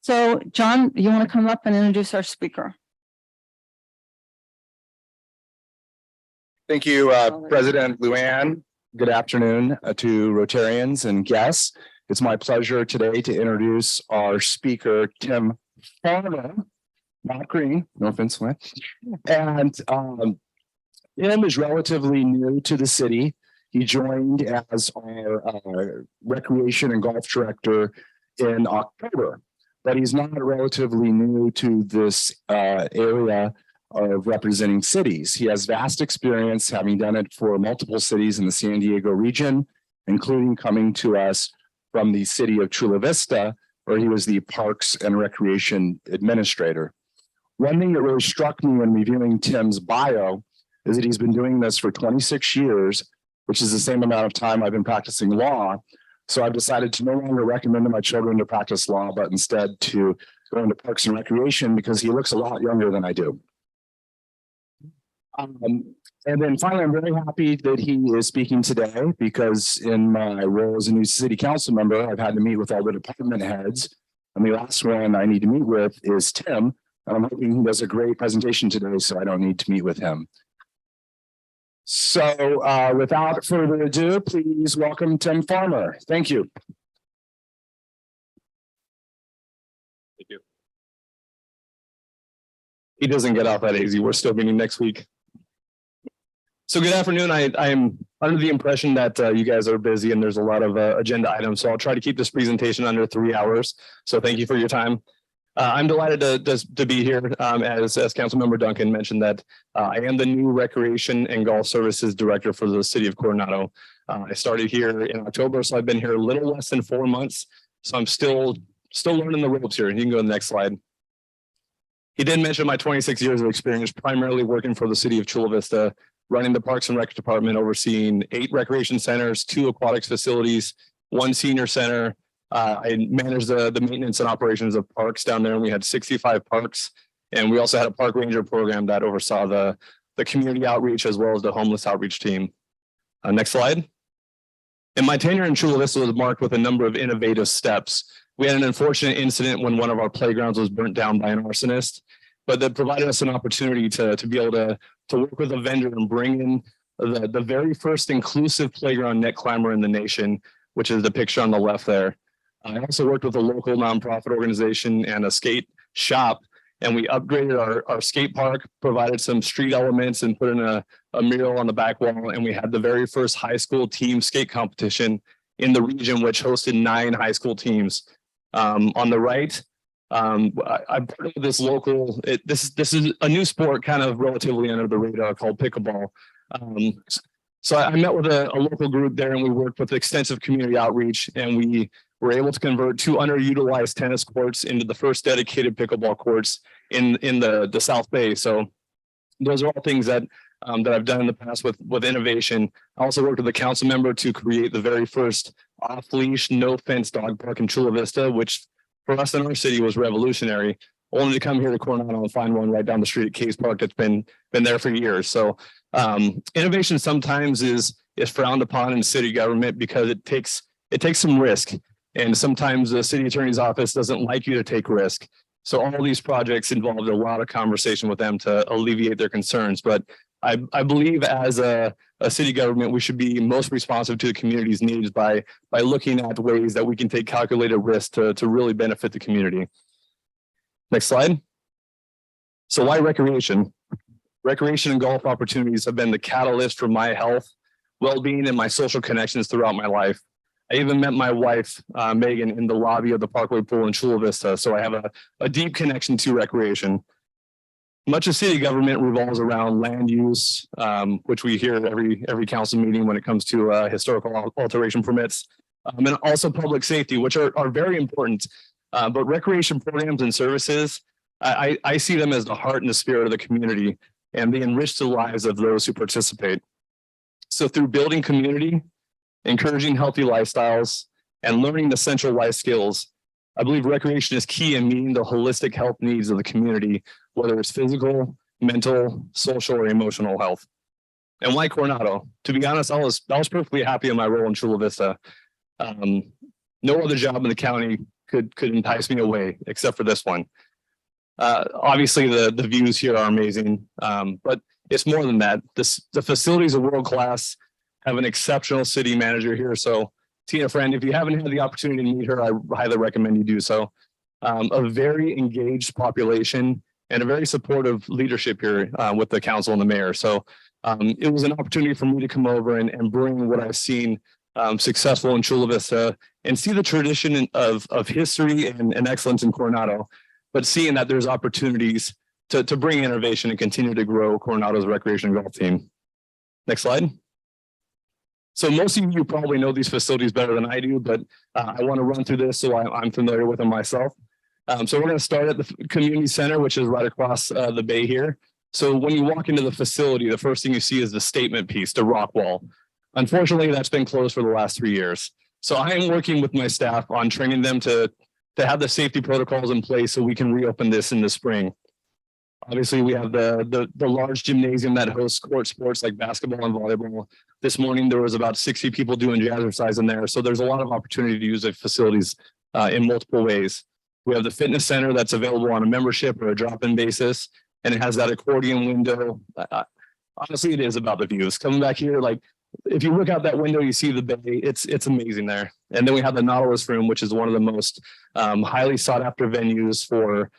So John, you want to come up and introduce our speaker? Thank you, President Luann. Good afternoon to Rotarians and guests. It's my pleasure today to introduce our speaker, Tim Farmer, not Green, no offense, Luann. And Tim is relatively new to the city. He joined as our recreation and golf director in October, but he's not relatively new to this area of representing cities. He has vast experience, having done it for multiple cities in the San Diego region, including coming to us from the city of Chula Vista, where he was the Parks and Recreation Administrator. One thing that really struck me when reviewing Tim's bio is that he's been doing this for 26 years, which is the same amount of time I've been practicing law. So I've decided to no longer recommend to my children to practice law, but instead to go into Parks and Recreation because he looks a lot younger than I do. And then finally, I'm very happy that he is speaking today because in my role as a new city council member, I've had to meet with all the department heads. And the last one I need to meet with is Tim. And I'm hoping he does a great presentation today, so I don't need to meet with him. So without further ado, please welcome Tim Farmer. Thank you. Thank you. He doesn't get off that easy. We're still meeting next week. So good afternoon. I am under the impression that you guys are busy and there's a lot of agenda items. So I'll try to keep this presentation under 3 hours. So thank you for your time. I'm delighted to be here. As Councilmember Duncan mentioned that I am the new Recreation and Golf Services Director for the City of Coronado. I started here in October, so I've been here a little less than 4 months. So I'm still learning the ropes here. You can go to the next slide. He did mention my 26 years of experience, primarily working for the City of Chula Vista, running the Parks and Rec Department, overseeing 8 recreation centers, 2 aquatics facilities, 1 senior center. I managed the maintenance and operations of parks down there, and we had 65 parks. And we also had a park ranger program that oversaw the community outreach as well as the homeless outreach team. Next slide. And my tenure in Chula Vista was marked with a number of innovative steps. We had an unfortunate incident when one of our playgrounds was burnt down by an arsonist, but that provided us an opportunity to be able to work with a vendor and bring in the very first inclusive playground net climber in the nation, which is the picture on the left there. I also worked with a local nonprofit organization and a skate shop, and we upgraded our skate park, provided some street elements, and put in a mural on the back wall. And we had the very first high school team skate competition in the region, which hosted 9 high school teams. On the right, I partnered with this local. This is a new sport, kind of relatively under the radar, called pickleball. So I met with a local group there, and we worked with extensive community outreach, and we were able to convert 2 underutilized tennis courts into the first dedicated pickleball courts in the South Bay. So those are all things that I've done in the past with innovation. I also worked with a council member to create the very first off-leash, no-fence dog park in Chula Vista, which for us in our city was revolutionary. Only to come here to Coronado and find one right down the street at Case Park that's been there for years. So innovation sometimes is frowned upon in city government because it takes some risk. And sometimes the city attorney's office doesn't like you to take risk. So all these projects involved a lot of conversation with them to alleviate their concerns. But I believe as a city government, we should be most responsive to the community's needs by looking at ways that we can take calculated risks to really benefit the community. Next slide. So why recreation? Recreation and golf opportunities have been the catalyst for my health, well-being, and my social connections throughout my life. I even met my wife, Megan, in the lobby of the Parkway Pool in Chula Vista. So I have a deep connection to recreation. Much of city government revolves around land use, which we hear at every council meeting when it comes to historical alteration permits, and also public safety, which are very important. But recreation programs and services, I see them as the heart and the spirit of the community, and they enrich the lives of those who participate. So through building community, encouraging healthy lifestyles, and learning essential life skills, I believe recreation is key in meeting the holistic health needs of the community, whether it's physical, mental, social, or emotional health. And why Coronado? To be honest, I was perfectly happy in my role in Chula Vista. No other job in the county could entice me away except for this one. Obviously, the views here are amazing, but it's more than that. The facilities are world class. Have an exceptional city manager here. So Tina Friend, if you haven't had the opportunity to meet her, I highly recommend you do so. A very engaged population and a very supportive leadership here with the council and the mayor. So it was an opportunity for me to come over and bring what I've seen successful in Chula Vista and see the tradition of history and excellence in Coronado, but seeing that there's opportunities to bring innovation and continue to grow Coronado's recreation golf team. Next slide. So most of you probably know these facilities better than I do, but I want to run through this so I'm familiar with them myself. So we're going to start at the community center, which is right across the bay here. So when you walk into the facility, the first thing you see is the statement piece, the rock wall. Unfortunately, that's been closed for the last 3 years. So I am working with my staff on training them to have the safety protocols in place so we can reopen this in the spring. Obviously, we have the large gymnasium that hosts court sports like basketball and volleyball. This morning, there was about 60 people doing jazzercise in there. So there's a lot of opportunity to use the facilities in multiple ways. We have the fitness center that's available on a membership or a drop-in basis, and it has that accordion window. Honestly, it is about the views. Coming back here, like if you look out that window, you see the bay. It's amazing there. And then we have the Nautilus room, which is one of the most highly sought after venues for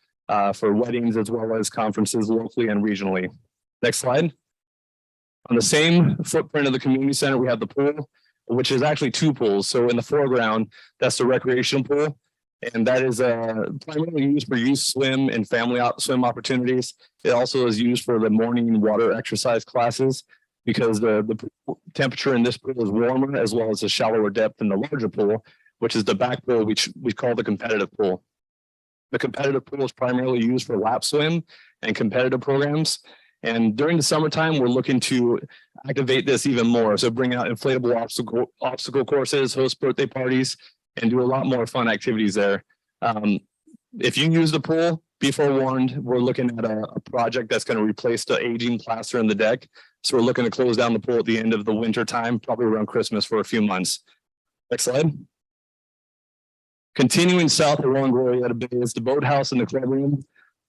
weddings as well as conferences locally and regionally. Next slide. On the same footprint of the community center, we have the pool, which is actually 2 pools. So in the foreground, that's the recreational pool. And that is primarily used for youth swim and family swim opportunities. It also is used for the morning water exercise classes because the temperature in this pool is warmer as well as a shallower depth in the larger pool, which is the back pool, which we call the competitive pool. The competitive pool is primarily used for lap swim and competitive programs. And during the summertime, we're looking to activate this even more. So bring out inflatable obstacle courses, host birthday parties, and do a lot more fun activities there. If you use the pool, be forewarned, we're looking at a project that's going to replace the aging plaster in the deck. So we're looking to close down the pool at the end of the winter time, probably around Christmas for a few months. Next slide. Continuing south along Glorieta Bay is the boathouse and the club room.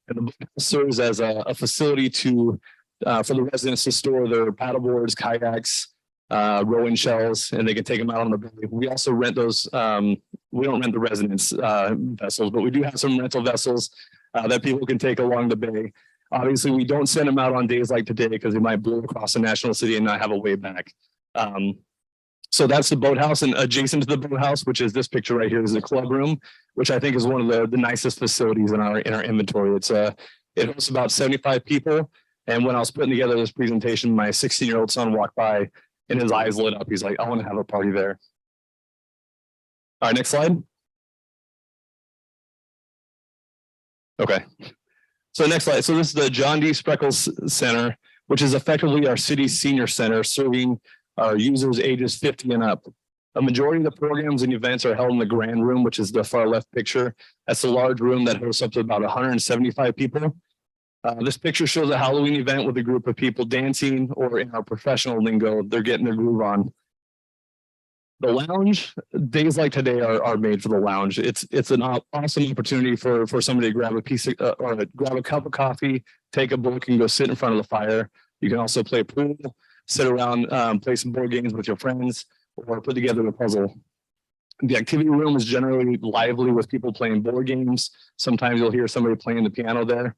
And the boathouse serves as a facility for the residents to store their paddle boards, kayaks, rowing shells, and they can take them out on the bay. We also rent those. We don't rent the residents vessels, but we do have some rental vessels that people can take along the bay. Obviously, we don't send them out on days like today because they might blow across the national city and not have a way back. So that's the boathouse, and adjacent to the boathouse, which is this picture right here, is the club room, which I think is one of the nicest facilities in our inventory. It hosts about 75 people. And when I was putting together this presentation, my 16-year-old son walked by and his eyes lit up. He's like, I want to have a party there. All right, next slide. Okay. So next slide. So this is the John D. Spreckles Center, which is effectively our city's senior center, serving our users ages 50 and up. A majority of the programs and events are held in the grand room, which is the far left picture. That's a large room that hosts up to about 175 people. This picture shows a Halloween event with a group of people dancing, or in our professional lingo, they're getting their groove on. The lounge, days like today are made for the lounge. It's an awesome opportunity for somebody to grab a piece of, or grab a cup of coffee, take a book, and go sit in front of the fire. You can also play pool, sit around, play some board games with your friends, or put together a puzzle. The activity room is generally lively with people playing board games. Sometimes you'll hear somebody playing the piano there.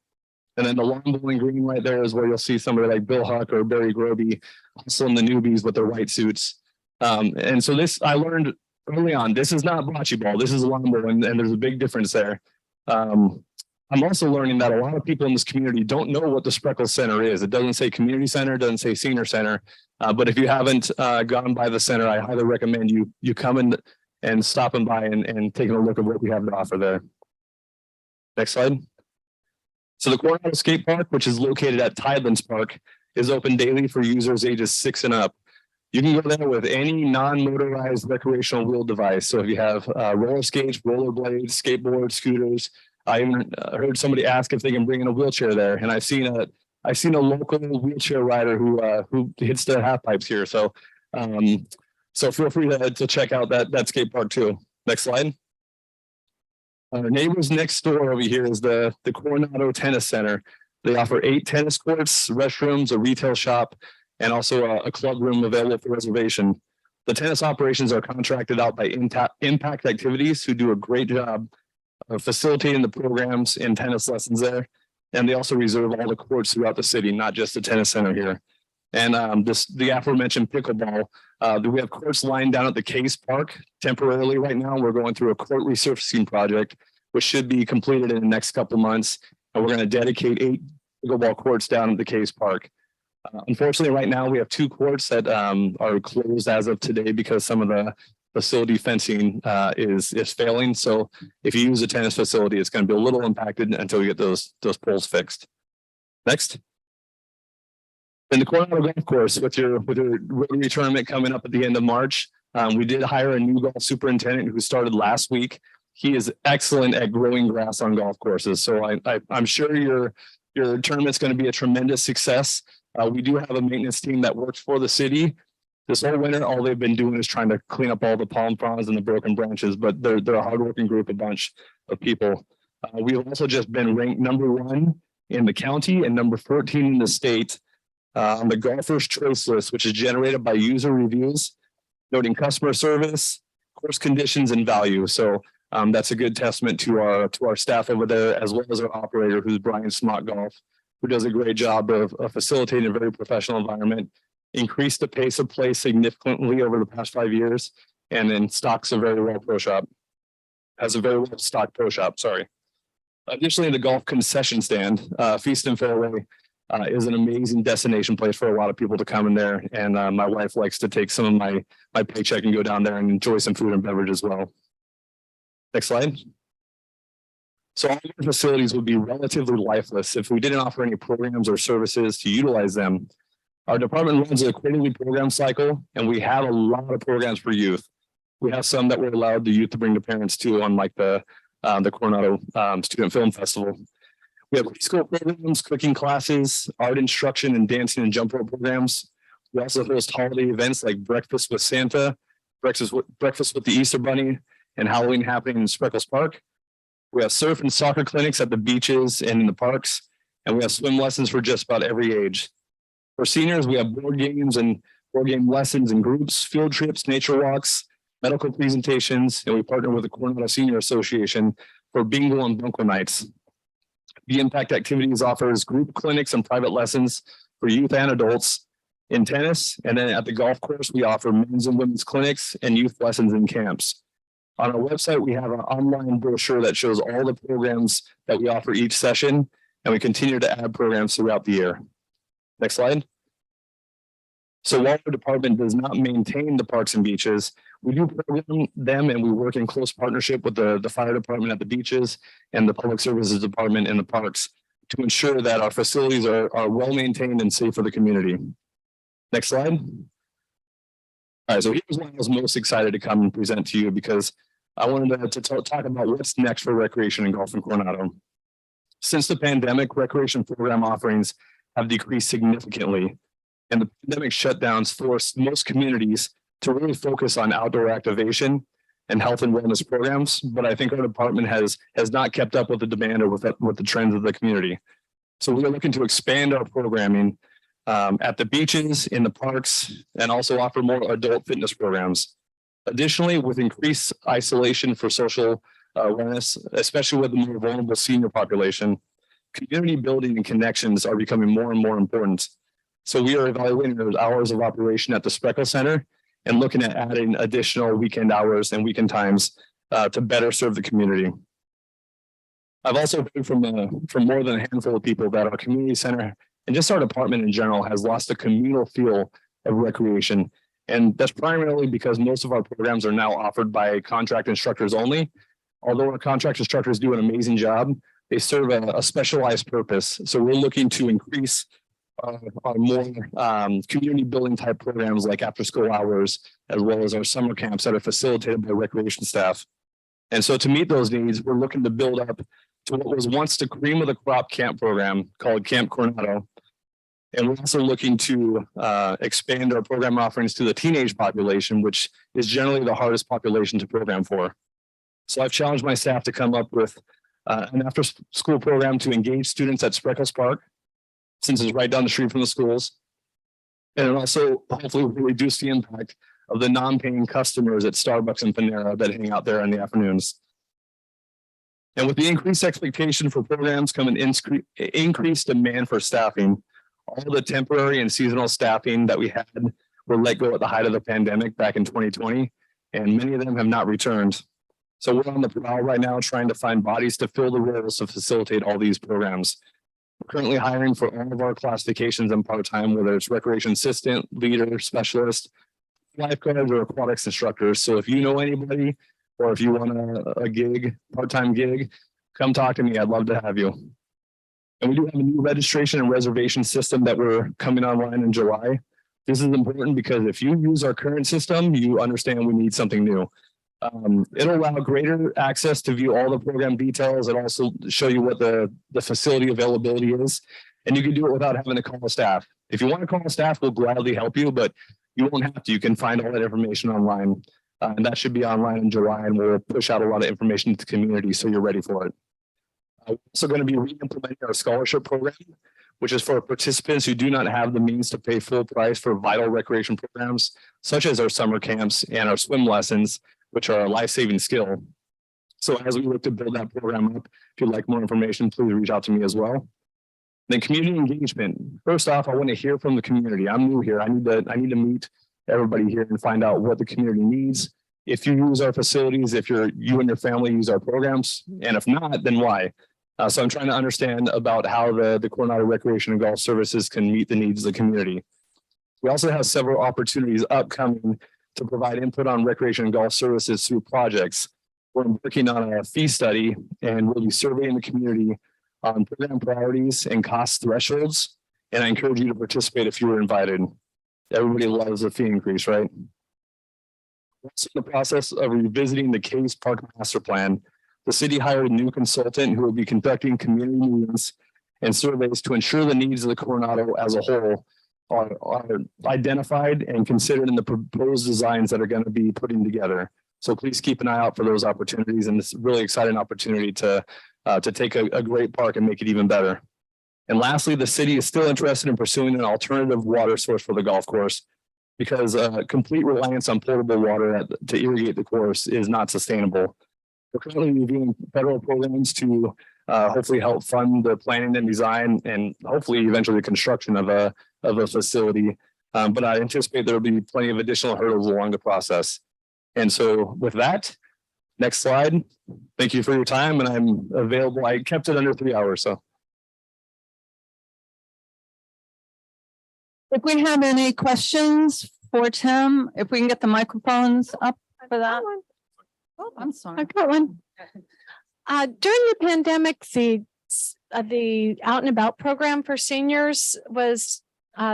And then the lawn bowling green right there is where you'll see somebody like Bill Huck or Barry Groby hustling the newbies with their white suits. And so this, I learned early on, this is not bocce ball, this is lawn bowling, and there's a big difference there. I'm also learning that a lot of people in this community don't know what the Spreckles Center is. It doesn't say community center, it doesn't say senior center. But if you haven't gone by the center, I highly recommend you come in and stopping by and taking a look at what we have to offer there. Next slide. So the Coronado Skate Park, which is located at Tidelands Park, is open daily for users ages 6 and up. You can go there with any non-motorized recreational wheel device. So if you have roller skates, rollerblades, skateboards, scooters, I even heard somebody ask if they can bring in a wheelchair there, and I've seen a local wheelchair rider who hits the half pipes here. So so feel free to check out that skate park too. Next slide. Our neighbors next door over here is the Coronado Tennis Center. They offer 8 tennis courts, restrooms, a retail shop, and also a club room available for reservation. The tennis operations are contracted out by Impact Activities, who do a great job of facilitating the programs and tennis lessons there. And they also reserve all the courts throughout the city, not just the tennis center here. And the aforementioned pickleball, we have courts lined down at the Case Park temporarily right now. We're going through a court resurfacing project, which should be completed in the next couple months. And we're going to dedicate 8 pickleball courts down at the Case Park. Unfortunately, right now we have 2 courts that are closed as of today because some of the facility fencing is failing. So if you use a tennis facility, it's going to be a little impacted until we get those poles fixed. Next. In the Coronado Golf Course, with your Rotary tournament coming up at the end of March, we did hire a new golf superintendent who started last week. He is excellent at growing grass on golf courses. So I'm sure your tournament's going to be a tremendous success. We do have a maintenance team that works for the city. This whole winter, all they've been doing is trying to clean up all the palm fronds and the broken branches, but they're a hardworking group, a bunch of people. We've also just been ranked #1 in the county and number 14 in the state on the Golfers Choice List, which is generated by user reviews, noting customer service, course conditions, and value. So that's a good testament to our staff over there, as well as our operator, who's Brian Smock Golf, who does a great job of facilitating a very professional environment, increased the pace of play significantly over the past 5 years, and then stocks a very well pro shop. Has a very well stocked pro shop, sorry. Additionally, the golf concession stand, Feast and Fairway, is an amazing destination place for a lot of people to come in there. And my wife likes to take some of my paycheck and go down there and enjoy some food and beverage as well. Next slide. So all our facilities would be relatively lifeless if we didn't offer any programs or services to utilize them. Our department runs a quarterly program cycle, and we have a lot of programs for youth. We have some that we're allowed the youth to bring the parents to, unlike the Coronado Student Film Festival. We have preschool programs, cooking classes, art instruction, and dancing and jump rope programs. We also host holiday events like Breakfast with Santa, Breakfast with the Easter Bunny, and Halloween happening in Spreckles Park. We have surf and soccer clinics at the beaches and in the parks, and we have swim lessons for just about every age. For seniors, we have board games and board game lessons in groups, field trips, nature walks, medical presentations, and we partner with the Coronado Senior Association for bingo and bunko nights. The Impact Activities offers group clinics and private lessons for youth and adults in tennis. And then at the golf course, we offer men's and women's clinics and youth lessons in camps. On our website, we have an online brochure that shows all the programs that we offer each session, and we continue to add programs throughout the year. Next slide. So while our department does not maintain the parks and beaches, we do program them, and we work in close partnership with the fire department at the beaches and the public services department in the parks to ensure that our facilities are well maintained and safe for the community. Next slide. All right, so here's why I was most excited to come and present to you, because I wanted to talk about what's next for recreation and golf in Coronado. Since the pandemic, recreation program offerings have decreased significantly, and the pandemic shutdowns forced most communities to really focus on outdoor activation and health and wellness programs. But I think our department has not kept up with the demand or with the trends of the community. So we're looking to expand our programming at the beaches, in the parks, and also offer more adult fitness programs. Additionally, with increased isolation for social awareness, especially with the more vulnerable senior population, community building and connections are becoming more and more important. So we are evaluating those hours of operation at the Spreckle Center and looking at adding additional weekend hours and weekend times to better serve the community. I've also heard from more than a handful of people that our community center and just our department in general has lost a communal feel of recreation. And that's primarily because most of our programs are now offered by contract instructors only. Although our contract instructors do an amazing job, they serve a specialized purpose. So we're looking to increase our more community building type programs like after school hours, as well as our summer camps that are facilitated by recreation staff. And so to meet those needs, we're looking to build up to what was once the cream of the crop camp program called Camp Coronado. And we're also looking to expand our program offerings to the teenage population, which is generally the hardest population to program for. So I've challenged my staff to come up with an after school program to engage students at Spreckles Park, since it's right down the street from the schools. And it also hopefully will reduce the impact of the non-paying customers at Starbucks and Panera that hang out there in the afternoons. And with the increased expectation for programs come an increased demand for staffing. All the temporary and seasonal staffing that we had were let go at the height of the pandemic back in 2020, and many of them have not returned. So we're on the prowl right now trying to find bodies to fill the roles to facilitate all these programs. We're currently hiring for all of our classifications and part-time, whether it's recreation assistant, leader, specialist, lifeguards, or aquatics instructors. So if you know anybody, or if you want a gig, part-time gig, come talk to me. I'd love to have you. And we do have a new registration and reservation system that we're coming online in July. This is important because if you use our current system, you understand we need something new. It'll allow greater access to view all the program details and also show you what the facility availability is. And you can do it without having to call staff. If you want to call staff, we'll gladly help you, but you won't have to. You can find all that information online. And that should be online in July, and we'll push out a lot of information to the community so you're ready for it. We're also going to be re-implementing our scholarship program, which is for participants who do not have the means to pay full price for vital recreation programs, such as our summer camps and our swim lessons, which are a life-saving skill. So as we look to build that program up, if you'd like more information, please reach out to me as well. Then community engagement. First off, I want to hear from the community. I'm new here. I need to meet everybody here and find out what the community needs. If you use our facilities, if you and your family use our programs, and if not, then why? So I'm trying to understand about how the Coronado Recreation and Golf Services can meet the needs of the community. We also have several opportunities upcoming to provide input on recreation and golf services through projects. We're working on a fee study, and we'll be surveying the community on program priorities and cost thresholds. And I encourage you to participate if you were invited. Everybody loves a fee increase, right? We're also in the process of revisiting the Case Park Master Plan. The city hired a new consultant who will be conducting community meetings and surveys to ensure the needs of the Coronado as a whole are identified and considered in the proposed designs that are going to be putting together. So please keep an eye out for those opportunities, and this really exciting opportunity to take a great park and make it even better. And lastly, the city is still interested in pursuing an alternative water source for the golf course, because complete reliance on potable water to irrigate the course is not sustainable. We're currently reviewing federal programs to hopefully help fund the planning and design and hopefully eventually the construction of a facility. But I anticipate there will be plenty of additional hurdles along the process. And so with that, next slide. Thank you for your time, and I'm available. I kept it under 3 hours, so. If we have any questions for Tim, if we can get the microphones up for that. Oh, I'm sorry. I've got one. During the pandemic, the out and about program for seniors was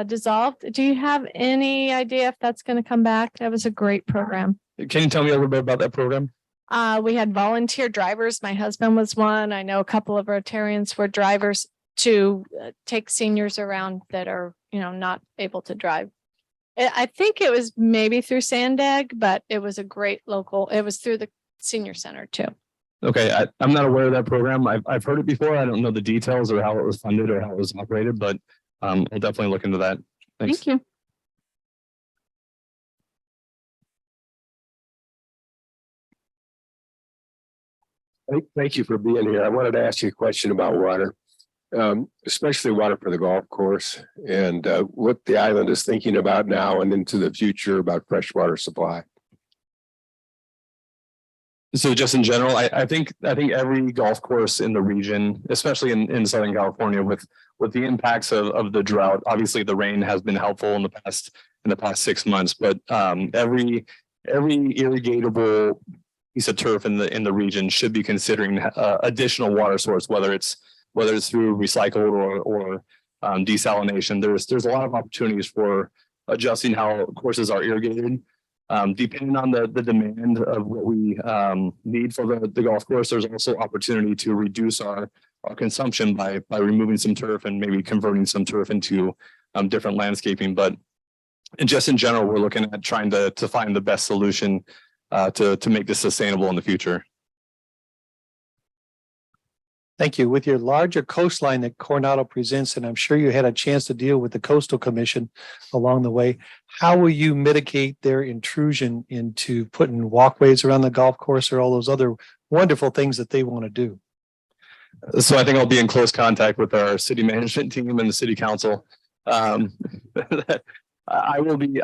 dissolved. Do you have any idea if that's going to come back? That was a great program. Can you tell me a little bit about that program? We had volunteer drivers. My husband was one. I know a couple of Rotarians were drivers to take seniors around that are, not able to drive. I think it was maybe through Sandag, but it was a great local. It was through the senior center too. Okay, I'm not aware of that program. I've heard it before. I don't know the details or how it was funded or how it was operated, but I'll definitely look into that. Thanks. Thank you. Thank you for being here. I wanted to ask you a question about water, especially water for the golf course and what the island is thinking about now and into the future about freshwater supply. So just in general, I think every golf course in the region, especially in Southern California, with the impacts of the drought, obviously the rain has been helpful in the past 6 months, but every irrigatable piece of turf in the region should be considering additional water source, whether it's through recycled or desalination. There's a lot of opportunities for adjusting how courses are irrigated. Depending on the demand of what we need for the golf course, there's also opportunity to reduce our consumption by removing some turf and maybe converting some turf into different landscaping. But just in general, we're looking at trying to find the best solution to make this sustainable in the future. Thank you. With your larger coastline that Coronado presents, and I'm sure you had a chance to deal with the Coastal Commission along the way, how will you mitigate their intrusion into putting walkways around the golf course or all those other wonderful things that they want to do? So I think I'll be in close contact with our city management team and the city council. I will be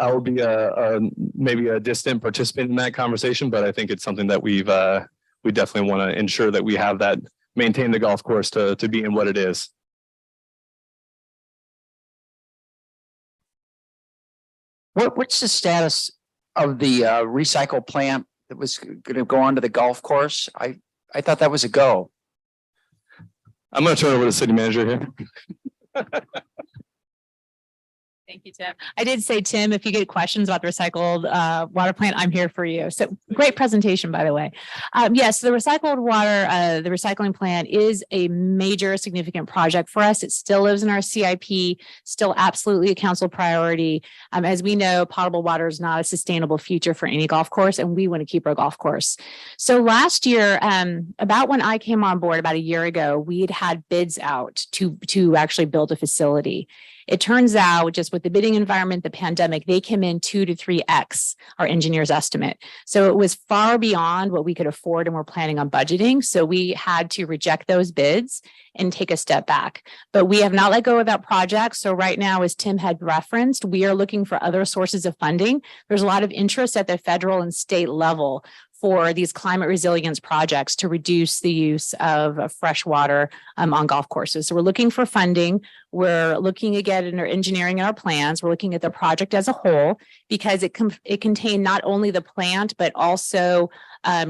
maybe a distant participant in that conversation, but I think it's something that we definitely want to ensure that we have that, maintain the golf course to be in what it is. What's the status of the recycle plant that was going to go onto the golf course? I thought that was a go. I'm going to turn over to the city manager here. Thank you, Tim. I did say, Tim, if you get questions about the recycled water plant, I'm here for you. So great presentation, by the way. Yes, the recycled water, the recycling plant is a major significant project for us. It still lives in our CIP, still absolutely a council priority. As we know, potable water is not a sustainable future for any golf course, and we want to keep our golf course. So last year, about when I came on board about a year ago, we had bids out to actually build a facility. It turns out, just with the bidding environment, the pandemic, they came in 2 to 3x our engineer's estimate. So it was far beyond what we could afford and we're planning on budgeting. So we had to reject those bids and take a step back. But we have not let go of that project. So right now, as Tim had referenced, we are looking for other sources of funding. There's a lot of interest at the federal and state level for these climate resilience projects to reduce the use of fresh water on golf courses. So we're looking for funding. We're looking again in our engineering and our plans. We're looking at the project as a whole because it contained not only the plant, but also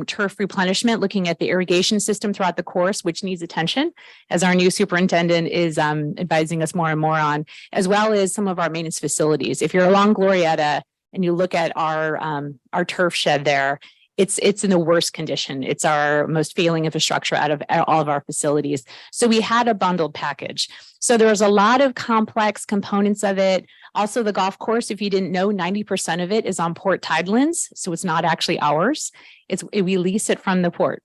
turf replenishment, looking at the irrigation system throughout the course, which needs attention, as our new superintendent is advising us more and more on, as well as some of our maintenance facilities. If you're along Glorietta and you look at our turf shed there, it's in the worst condition. It's our most failing infrastructure out of all of our facilities. So we had a bundled package. So there was a lot of complex components of it. Also, the golf course, if you didn't know, 90% of it is on port tidelands. So it's not actually ours. We lease it from the port.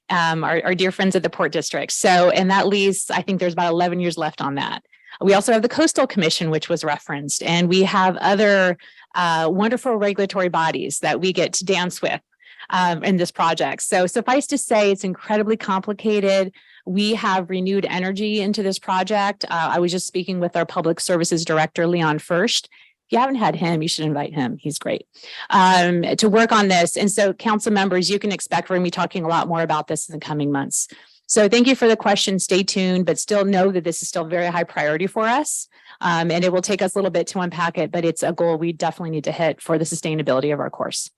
Our dear friends at the Port District. So, and that lease, I think there's about 11 years left on that. We also have the Coastal Commission, which was referenced, and we have other wonderful regulatory bodies that we get to dance with in this project. So suffice to say, it's incredibly complicated. We have renewed energy into this project. I was just speaking with our public services director, Leon First. If you haven't had him, you should invite him. He's great to work on this. And so council members, you can expect we're going to be talking a lot more about this in the coming months. So thank you for the question. Stay tuned, but still know that this is still very high priority for us. And it will take us a little bit to unpack it, but it's a goal we definitely need to hit for the sustainability of our course.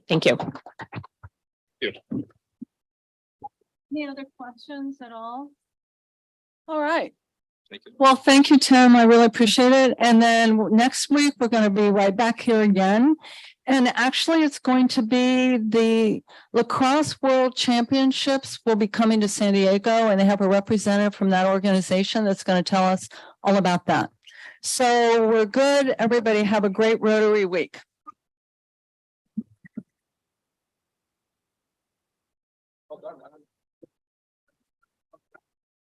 Thank you. Any other questions at all? All right. Thank you. Well, thank you, Tim. I really appreciate it. And then next week, we're going to be right back here again. And actually, it's going to be the Lacrosse World Championships will be coming to San Diego, and they have a representative from that organization that's going to tell us all about that. So we're good. Everybody have a great Rotary week.